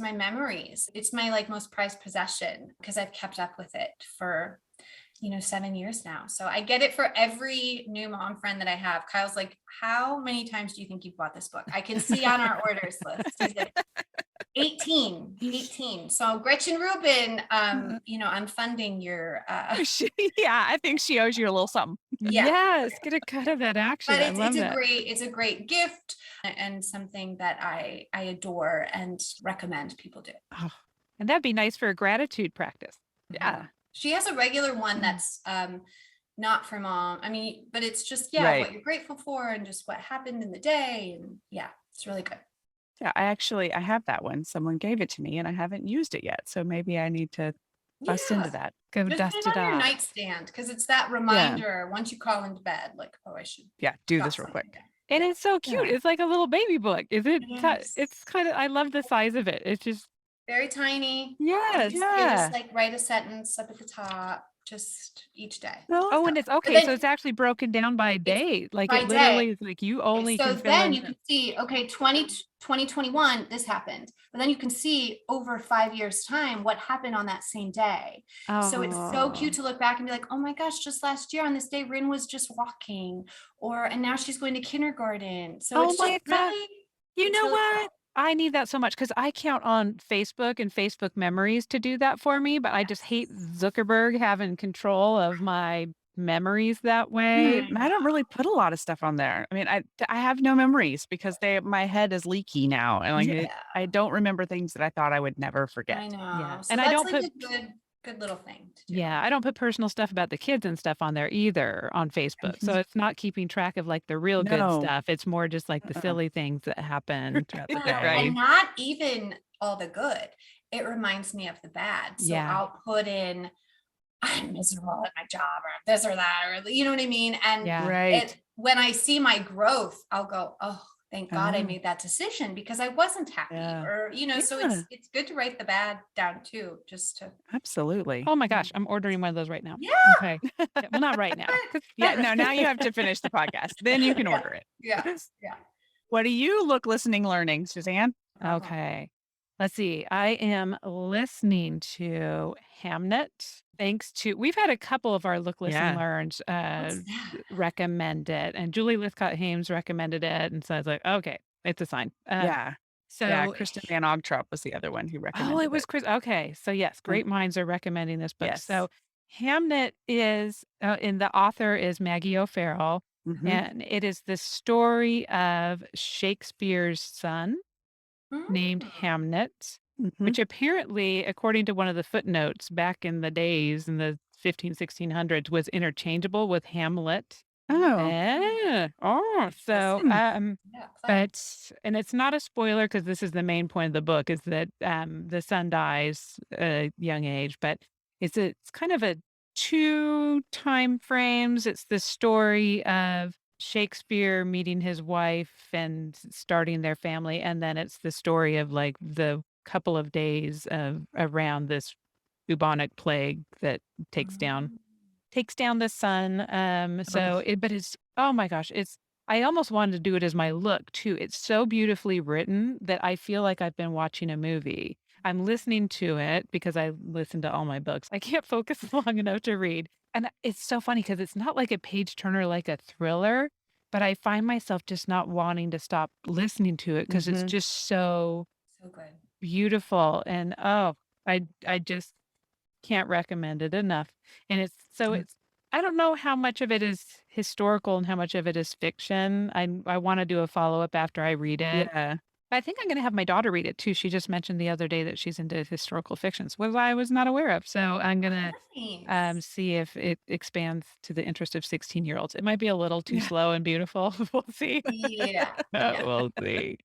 my memories. It's my like most prized possession because I've kept up with it for 7 years now. So I get it for every new mom friend that I have. Kyle's like, how many times do you think you've bought this book? I can see on our orders list. He's like, 18. So Gretchen Rubin, I'm funding your Yeah, I think she owes you a little something. yeah. Yes, get a cut of that action. But I it's love a that. great gift and something that I adore and recommend people do. Oh, and that'd be nice for a gratitude practice. Yeah. She has a regular one Mm. that's not for mom. I mean, but it's just Right. what you're grateful for and just what happened in the day, and it's really good. Yeah, I have that one. Someone gave it to me and I haven't used it yet. So maybe I need to bust into Yeah. that. Go Just put dust it it on your off. nightstand because it's that Yeah. reminder once you crawl into bed, like, oh, I should Yeah. Do jot this real something quick. down. And Yeah, it's so cute. Yeah. It's like a little baby book. Is it? it is. It's kind of. I love the size of it. It's just Very tiny. yes. You just Yeah. like write a sentence up at the top, just each day. I love Oh, and that. it's But okay. So then it's actually broken down by it's day. Like by it day. literally is like you only So can fill then in. you can see, okay, 2021, this happened. But then you can see over 5 years' time what happened on that same day. So it's so Oh, cute to look back and be like, oh my gosh, just last year on this day, Rin was just walking, and now she's going to kindergarten. So Oh it's just my god! really, You it's know really cool. what? I need that so much because I count on Facebook and Facebook memories to do that for me. But I just hate Yes. Zuckerberg having control of my memories that way. Mm. I don't really put a lot of stuff on there. I mean, I have no memories because my head is leaky now, and like Yeah. Yeah, I don't remember things that I thought I would never forget. I Yeah. know. So And I that's don't like put a good little thing to do. Yeah, I don't put personal stuff about the kids and stuff on there either on Facebook. So Mhm. it's not keeping track of like the real good No. stuff. It's more just like the Uh-uh. silly things that happen throughout the Well, Right. and day. not even all the good. It reminds me of the bad. So Yeah. I'll put in, I'm miserable at my job or this or that, or you know what I mean? And Yeah. Right. when I see my growth, I'll go, oh, thank God I Oh, made that decision because I wasn't happy. yeah. Or, so Yeah. it's good to write the bad down too, just to Absolutely. Oh my gosh, I'm ordering one of those right now. yeah. Okay. Yeah, well, not right now. Yeah. No, now you have to finish the podcast. Then you can Yeah. order it. Yeah. Yeah. What do you look, listening, learning, Suzanne? Uh-huh. Okay. Let's see. I am listening to Hamnet. We've had a couple of our Look, Listen, Yeah. Learns What's that? recommend it. And Julie Lithcott-Hames recommended it. And so I was like, okay, it's a sign. Yeah. Yeah. So, Kristen Van Ogtrop was the other one who oh, it recommended was it. Chris. Okay. So, yes, Uh, great minds are recommending this book. yes. So, Hamnet is, and the author is Maggie O'Farrell. Hmm. And it is the story of Shakespeare's son named Mm. Hamnet, Hmm. which apparently, according to one of the footnotes back in the days in the 1600s, was interchangeable with Hamlet. Oh. So, Hmm. Yeah. Play. and it's not a spoiler because this is the main point of the book is that the son dies at a young age, but it's kind of a two time frames. It's the story of Shakespeare meeting his wife and starting their family, and then it's the story of like the couple of days of around this bubonic plague that takes down Mm. takes down the sun. Oh, But it's, oh my gosh, I almost wanted to do it as my look too. It's so beautifully written that I feel like I've been watching a movie. I'm listening to it because I listen to all my books. I can't focus long enough to read. And it's so funny because it's not like a page turner, like a thriller, but I find myself just not wanting to stop listening to it because it's hmm. just so So good. beautiful. And oh, I just can't recommend it enough. And I don't know how much of it is historical and how much of it is fiction. I want to do a follow-up after I read it. Yeah. I think I'm going to have my daughter read it too. She just mentioned the other day that she's into historical fictions, which I was not aware of. So I'm going to Nice. see if it expands to the interest of 16-year-olds. It might be a little too Yeah. slow and beautiful. We'll see. Yeah. Yeah. We'll see.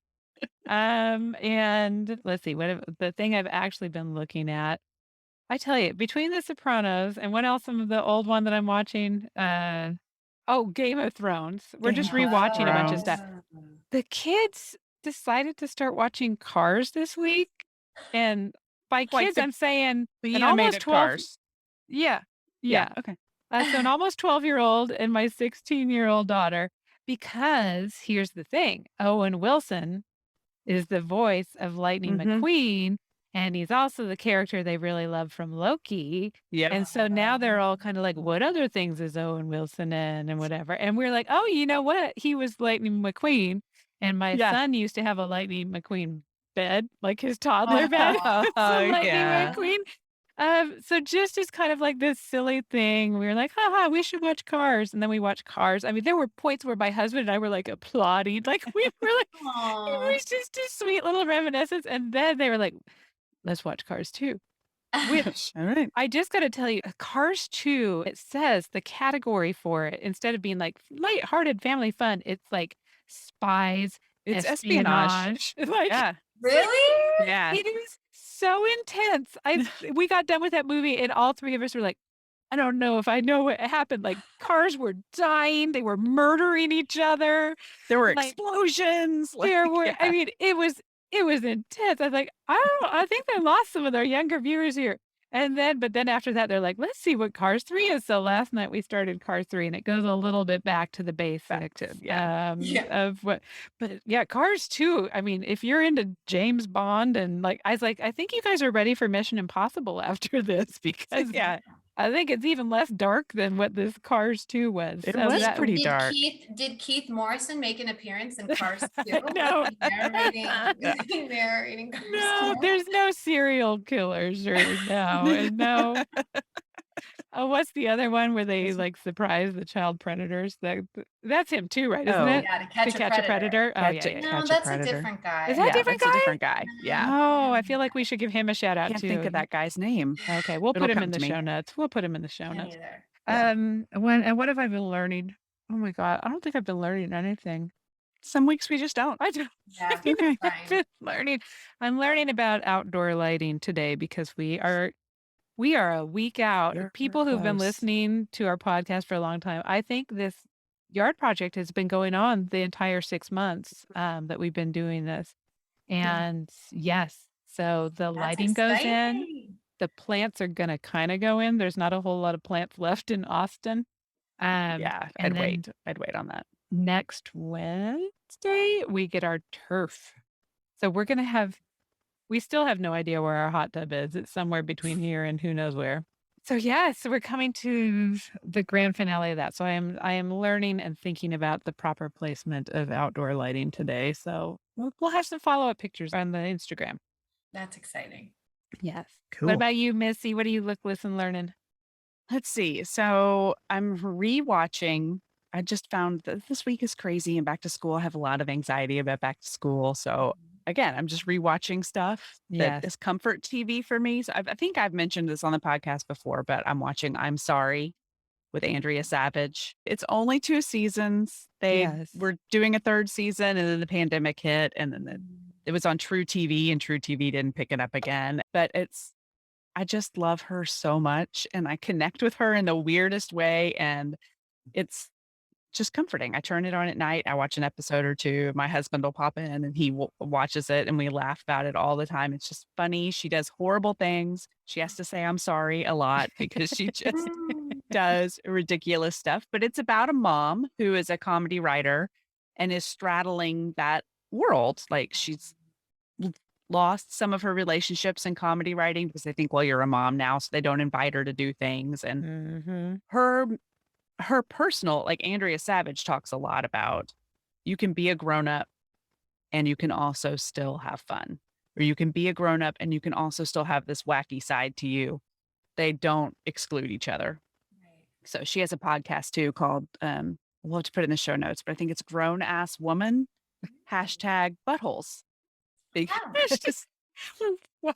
And let's see the thing I've actually been looking at. I tell you, between The Sopranos and what else? Some of the old one that I'm watching. Game of Thrones. We're Game just of rewatching a bunch of Thrones. stuff. Oh. The kids decided to start watching Cars this week, and by Like kids, I'm saying the an almost animated 12. cars. Yeah, Yeah. yeah. Okay. So an almost 12-year-old and my 16-year-old daughter. Because here's the thing: Owen Wilson is the voice of Lightning Hmm. McQueen, and he's also the character they really love from Loki. Yep. And so now they're all kind of like, what other things is Owen Wilson in and whatever? And we're like, oh, you know what? He was Lightning McQueen. And my Yeah. son used to have a Lightning McQueen bed, like his toddler bed. So Lightning Yeah. McQueen. So just as kind of like this silly thing, we were like, haha, we should watch Cars. And then we watched Cars. I mean, there were points where my husband and I were like applauding, like we were like, it Aw. was just a sweet little reminiscence. And then they were like, let's watch Cars 2, which All right. I just got to tell you, Cars 2, it says the category for it, instead of being like lighthearted family fun, it's like spies, It's espionage. espionage. Like, Yeah. Really? Yeah. it is so intense. We got done with that movie, and all three of us were like, I don't know if I know what happened. Like, cars were dying, they were murdering each other. There were Like, explosions. there were, I Yeah. mean, it was intense. I was like, I think they lost some of their younger viewers here. But then after that, they're like, let's see what Cars 3 is. So last night we started Cars 3, and it goes a little bit back to the Back basics to, yeah. Yeah. of what, but yeah, Cars 2. I mean, if you're into James Bond and like, I was like, I think you guys are ready for Mission Impossible after this because Yeah. I think it's even less dark than what this Cars 2 was. It So was that, pretty dark. Did Keith Morrison make an appearance in Cars 2? No. Narrating Cars No, 2? there's no serial killers or no, and no. Oh, what's the other one where they, This- like, surprise the child predators? That's him too, right, isn't Oh, it? Yeah, to To catch a Catch a predator. Predator? Oh, yeah, yeah, yeah. No, Catch a that's a Predator. different Is guy. that a Yeah, different that's a guy? different guy. Yeah. Oh, I Yeah. feel like we should give him a shout out Can't think too. of that guy's name. Okay, we'll It'll put him come in to the me. show notes. We'll put him in the show Can't notes. either. Yeah. What have I been learning? Oh my god, I don't think I've been learning anything. Some weeks we just don't. I don't Yeah. think Okay. I've Fine. been learning. I'm learning about outdoor lighting today because we are a week out. You're People who've been close. listening to our podcast for a long time, I think this yard project has been going on the entire 6 months, that we've been doing this. And yes, so the That's lighting goes in, exciting. the plants are gonna kinda go in. There's not a whole lot of plants left in Austin. Yeah, And then I'd wait on that. next Wednesday, we get our turf. So we still have no idea where our hot tub is. It's somewhere between here and who knows where. So yes, we're coming to the grand finale of that. So I am learning and thinking about the proper placement of outdoor lighting today. So we'll have some follow-up pictures on the Instagram. That's exciting. Yes. What Cool. about you, Missy? What do you look, listen, learning? Let's see. So I'm rewatching. I just found that this week is crazy and back to school. I have a lot of anxiety about back to school. So again, I'm just rewatching stuff that Yes. is comfort TV for me. So I think I've mentioned this on the podcast before, but I'm watching I'm Sorry with Andrea Savage. It's only 2 seasons. They Yes. were doing a 3rd season and then the pandemic hit and then it was on True TV and True TV didn't pick it up again. But I just love her so much and I connect with her in the weirdest way. And it's just comforting. I turn it on at night. I watch an episode or two. My husband will pop in and he watches it and we laugh about it all the time. It's just funny. She does horrible things. She has to say, I'm sorry a lot because she just does ridiculous stuff. But it's about a mom who is a comedy writer and is straddling that world. Like she's lost some of her relationships in comedy writing because they think, well, you're a mom now, so they don't invite her to do things. And Mhm. her personal, like Andrea Savage talks a lot about you can be a grown up and you can also still have fun, or you can be a grown up and you can also still have this wacky side to you. They don't exclude each other. Right. So she has a podcast too called, we'll have to put it in the show notes, but I think it's Grown Ass Woman hashtag buttholes. Oh. Because what?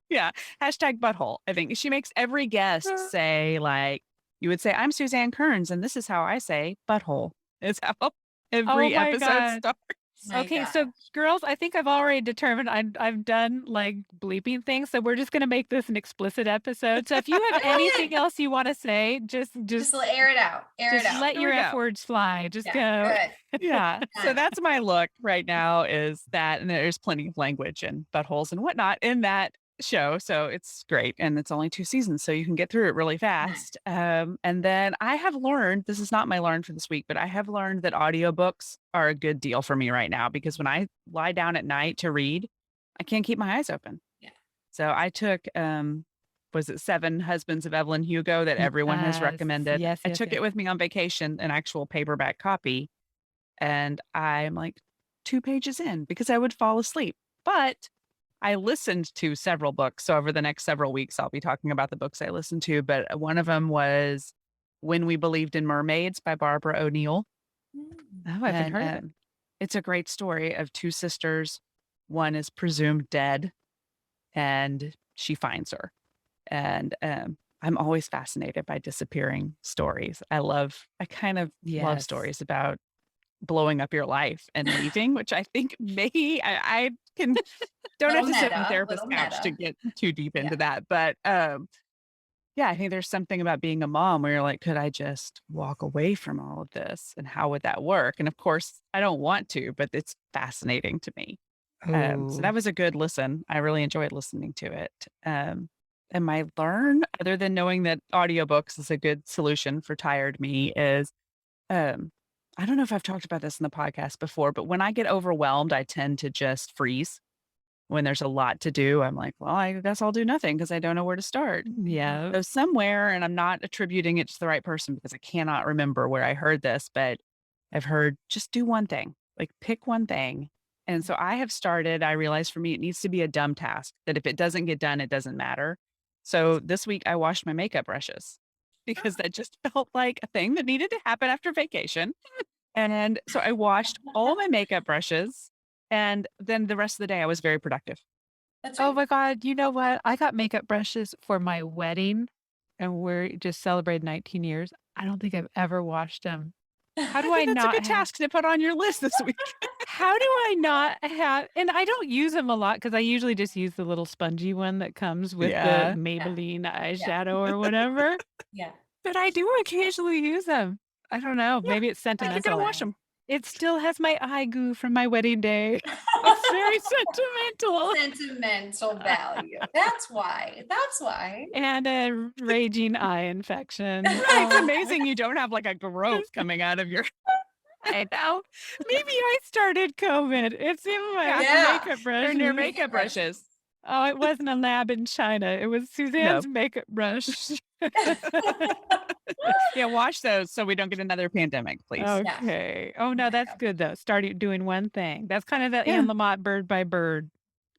Yeah. Hashtag butthole. I think she makes every guest say, like, you would say, I'm Suzanne Kearns, and this is how I say butthole. Is how Oh every my episode god. starts. My Okay, gosh. so girls, I think I've already determined I've done like bleeping things, so we're just gonna make this an explicit episode. So if you have anything else you want to say, just Just air it out. Air it just out. let There your we F go. words fly. Just Yeah. go. Good. Yeah. So Done. that's my look right now is that, and there's plenty of language and buttholes and whatnot in that show. So it's great. And it's only 2 seasons. So you can get through it really fast. And then I have learned, this is not my learn for this week, but I have learned that audiobooks are a good deal for me right now because when I lie down at night to read, I can't keep my eyes open. Yeah. So I took, was it Seven Husbands of Evelyn Hugo that everyone has Yes. recommended? Yes, I yes, took yes. it with me on vacation, an actual paperback copy. And I'm like 2 pages in because I would fall asleep. But I listened to several books. So over the next several weeks, I'll be talking about the books I listened to. But one of them was When We Believed in Mermaids by Barbara O'Neill. Oh, I haven't And heard of it. it's a great story of 2 sisters. One is presumed dead and she finds her. And I'm always fascinated by disappearing stories. I kind of love Yes. stories about blowing up your life and leaving, which I think maybe I can don't have Little to sit on the meta, therapist little couch to meta. get too deep into Yeah. that. But yeah, I think there's something about being a mom where you're like, could I just walk away from all of this? And how would that work? And of course, I don't want to, but it's fascinating to me. So Oh. that was a good listen. I really enjoyed listening to it. And my learn, other than knowing that audiobooks is a good solution for tired me, is I don't know if I've talked about this in the podcast before, but when I get overwhelmed, I tend to just freeze. When there's a lot to do, I'm like, well, I guess I'll do nothing because I don't know where to start. Yeah. So somewhere, and I'm not attributing it to the right person because I cannot remember where I heard this, but I've heard just do one thing, like pick one thing. And so I have started, I realize for me, it needs to be a dumb task that if it doesn't get done, it doesn't matter. So this week I washed my makeup brushes because that just felt like a thing that needed to happen after vacation. And so I washed all my makeup brushes. And then the rest of the day I was very productive. That's Oh right. my God. You know what? I got makeup brushes for my wedding and we're just celebrated 19 years. I don't think I've ever washed them. How do I That's a not good have? task to put on your list this week. How do I not have? And I don't use them a lot because I usually just use the little spongy one that comes with the Yeah. Maybelline Yeah. eyeshadow or whatever. Yeah. But I do occasionally use them. I don't know. Yeah. Maybe it's You That's gotta sentimental. wash right. them. It still has my eye goo from my wedding day. It's very sentimental. Sentimental value. That's why. That's why. And a raging eye infection. Right. It's amazing you don't have like a growth coming out of your. I know. Maybe I started COVID. It's in my Yeah. makeup They're in your brushes. makeup brushes. Oh, it wasn't a lab in China. It was No. Suzanne's makeup brush. Yeah, wash those so we don't get another pandemic, please. Okay. Oh, no, that's good though. Starting doing one thing. That's kind of the Yeah. Anne Lamott bird by bird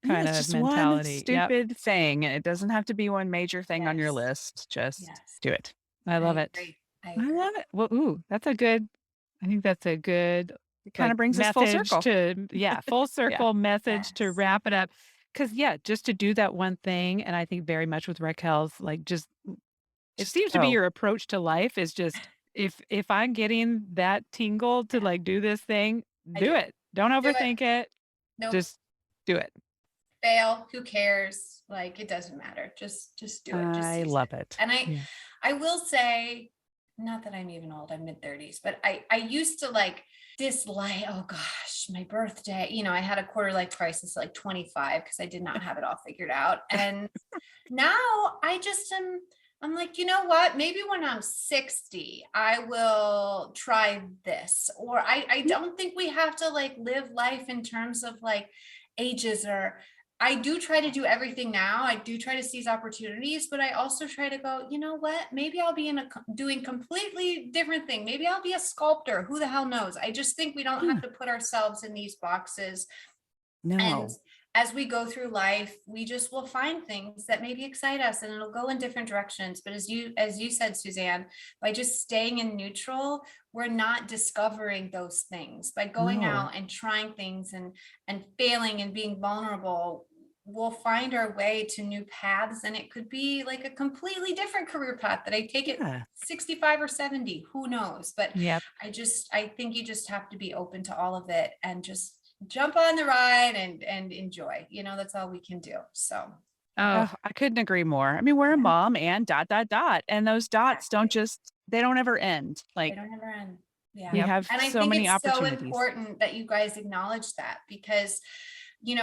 Yeah, kind it's of just one mentality. Yep. stupid thing. It doesn't have to be one major thing on your Yes. list. Just Yes. do it. I love it. agree. I I agree. love it. Well, ooh, that's a good, I think that's a good It kind like of brings us full message circle. to, full circle message to Yes. wrap it up. Cause just to do that one thing. And I think very much with Raquel's, like just, it Just seems to be go. your approach to life is just, if I'm getting that tingle to like do this thing, I do do. it. Don't Do it. overthink it. Nope. Just do it. Fail. Who cares? Like it doesn't matter. Just do it. Just I seize love it. it. And Yeah. I will say, not that I'm even old, I'm mid-30s, but I used to like dislike, oh gosh, my birthday. I had a quarter life crisis at like 25 because I did not have it all figured out. And now I just I'm like, you know what? Maybe when I'm 60, I will try this. Or I don't think we have to like live life in terms of like ages or I do try to do everything now. I do try to seize opportunities, but I also try to go, you know what? Maybe I'll be doing completely different thing. Maybe I'll be a sculptor. Who the hell knows? I just think we don't have to put ourselves in these boxes. No. And as we go through life, we just will find things that maybe excite us and it'll go in different directions. But as you said, Suzanne, by just staying in neutral, we're not discovering those things. By going No. out and trying things and failing and being vulnerable, we'll find our way to new paths. And it could be like a completely different career path that I take Yeah. at 65 or 70, who knows? But Yep. I think you just have to be open to all of it and just jump on the ride and enjoy. That's all we can do. So Oh, Oh, I couldn't agree more. I mean, we're a Yeah. mom and ... And those dots they don't ever end. they Like don't ever end. Yeah. we have And I so think many it's so opportunities. important that you guys acknowledge that because,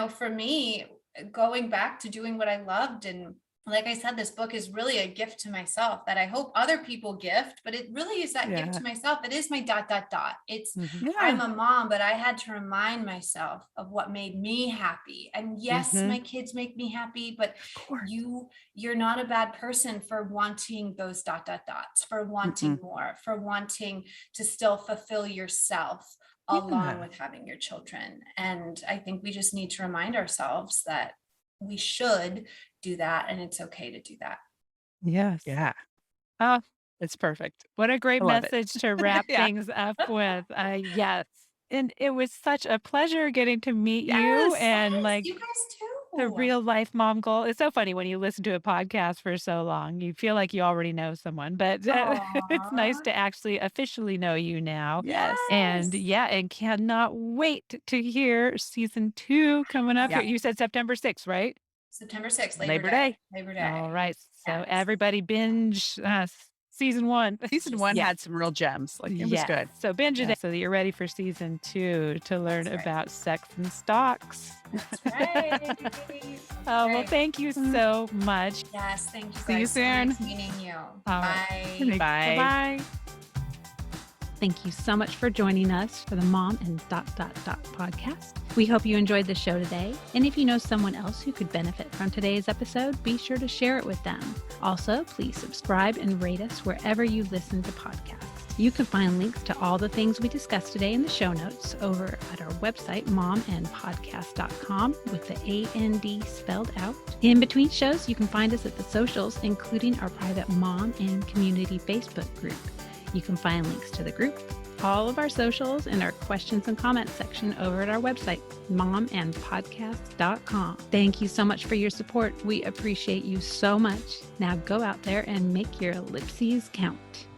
for me, going back to doing what I loved and like I said, this book is really a gift to myself that I hope other people gift, but it really is that gift to myself. It is my ... It's Mhm. I'm a mom, but I had to remind myself of what made me happy. And yes, Mhm. my kids make me happy, but Of course. you're not a bad person for wanting those ... for wanting more, for wanting to still fulfill yourself along Yeah. with having your children. And I think we just need to remind ourselves that we should do that and it's okay to do that. Yes. Yeah. Oh, it's perfect. What a great I love it. message to wrap Yeah. things up with. Yes. And it was such a pleasure getting to meet you Yes. and Yes, like you guys the too. real life mom goal. It's so funny when you listen to a podcast for so long, you feel like you already know someone, but it's nice Aw. to actually officially know you now. Yes. And Yes. and cannot wait to hear season 2 coming up Yeah. here. You said September 6th, right? September 6th, Labor Day. Labor Day. All right. So Yes. everybody binge season 1. Season 1 Yeah. had some real gems. Like it was good. So binge it Yeah. so that you're ready for season 2 to learn That's right. about sex and stocks. That's right. Oh, well, Right. thank you so much. Yes, thank you guys. See you So nice soon. meeting you. All right. Bye. Bye. Bye. Thank you so much for joining us for the Mom and ... podcast. We hope you enjoyed the show today. And if you know someone else who could benefit from today's episode, be sure to share it with them. Also, please subscribe and rate us wherever you listen to podcasts. You can find links to all the things we discussed today in the show notes over at our website, momandpodcast.com, with the AND spelled out. In between shows, you can find us at the socials, including our private mom and community Facebook group. You can find links to the group, all of our socials, and our questions and comments section over at our website, momandpodcast.com. Thank you so much for your support. We appreciate you so much. Now go out there and make your ellipses count.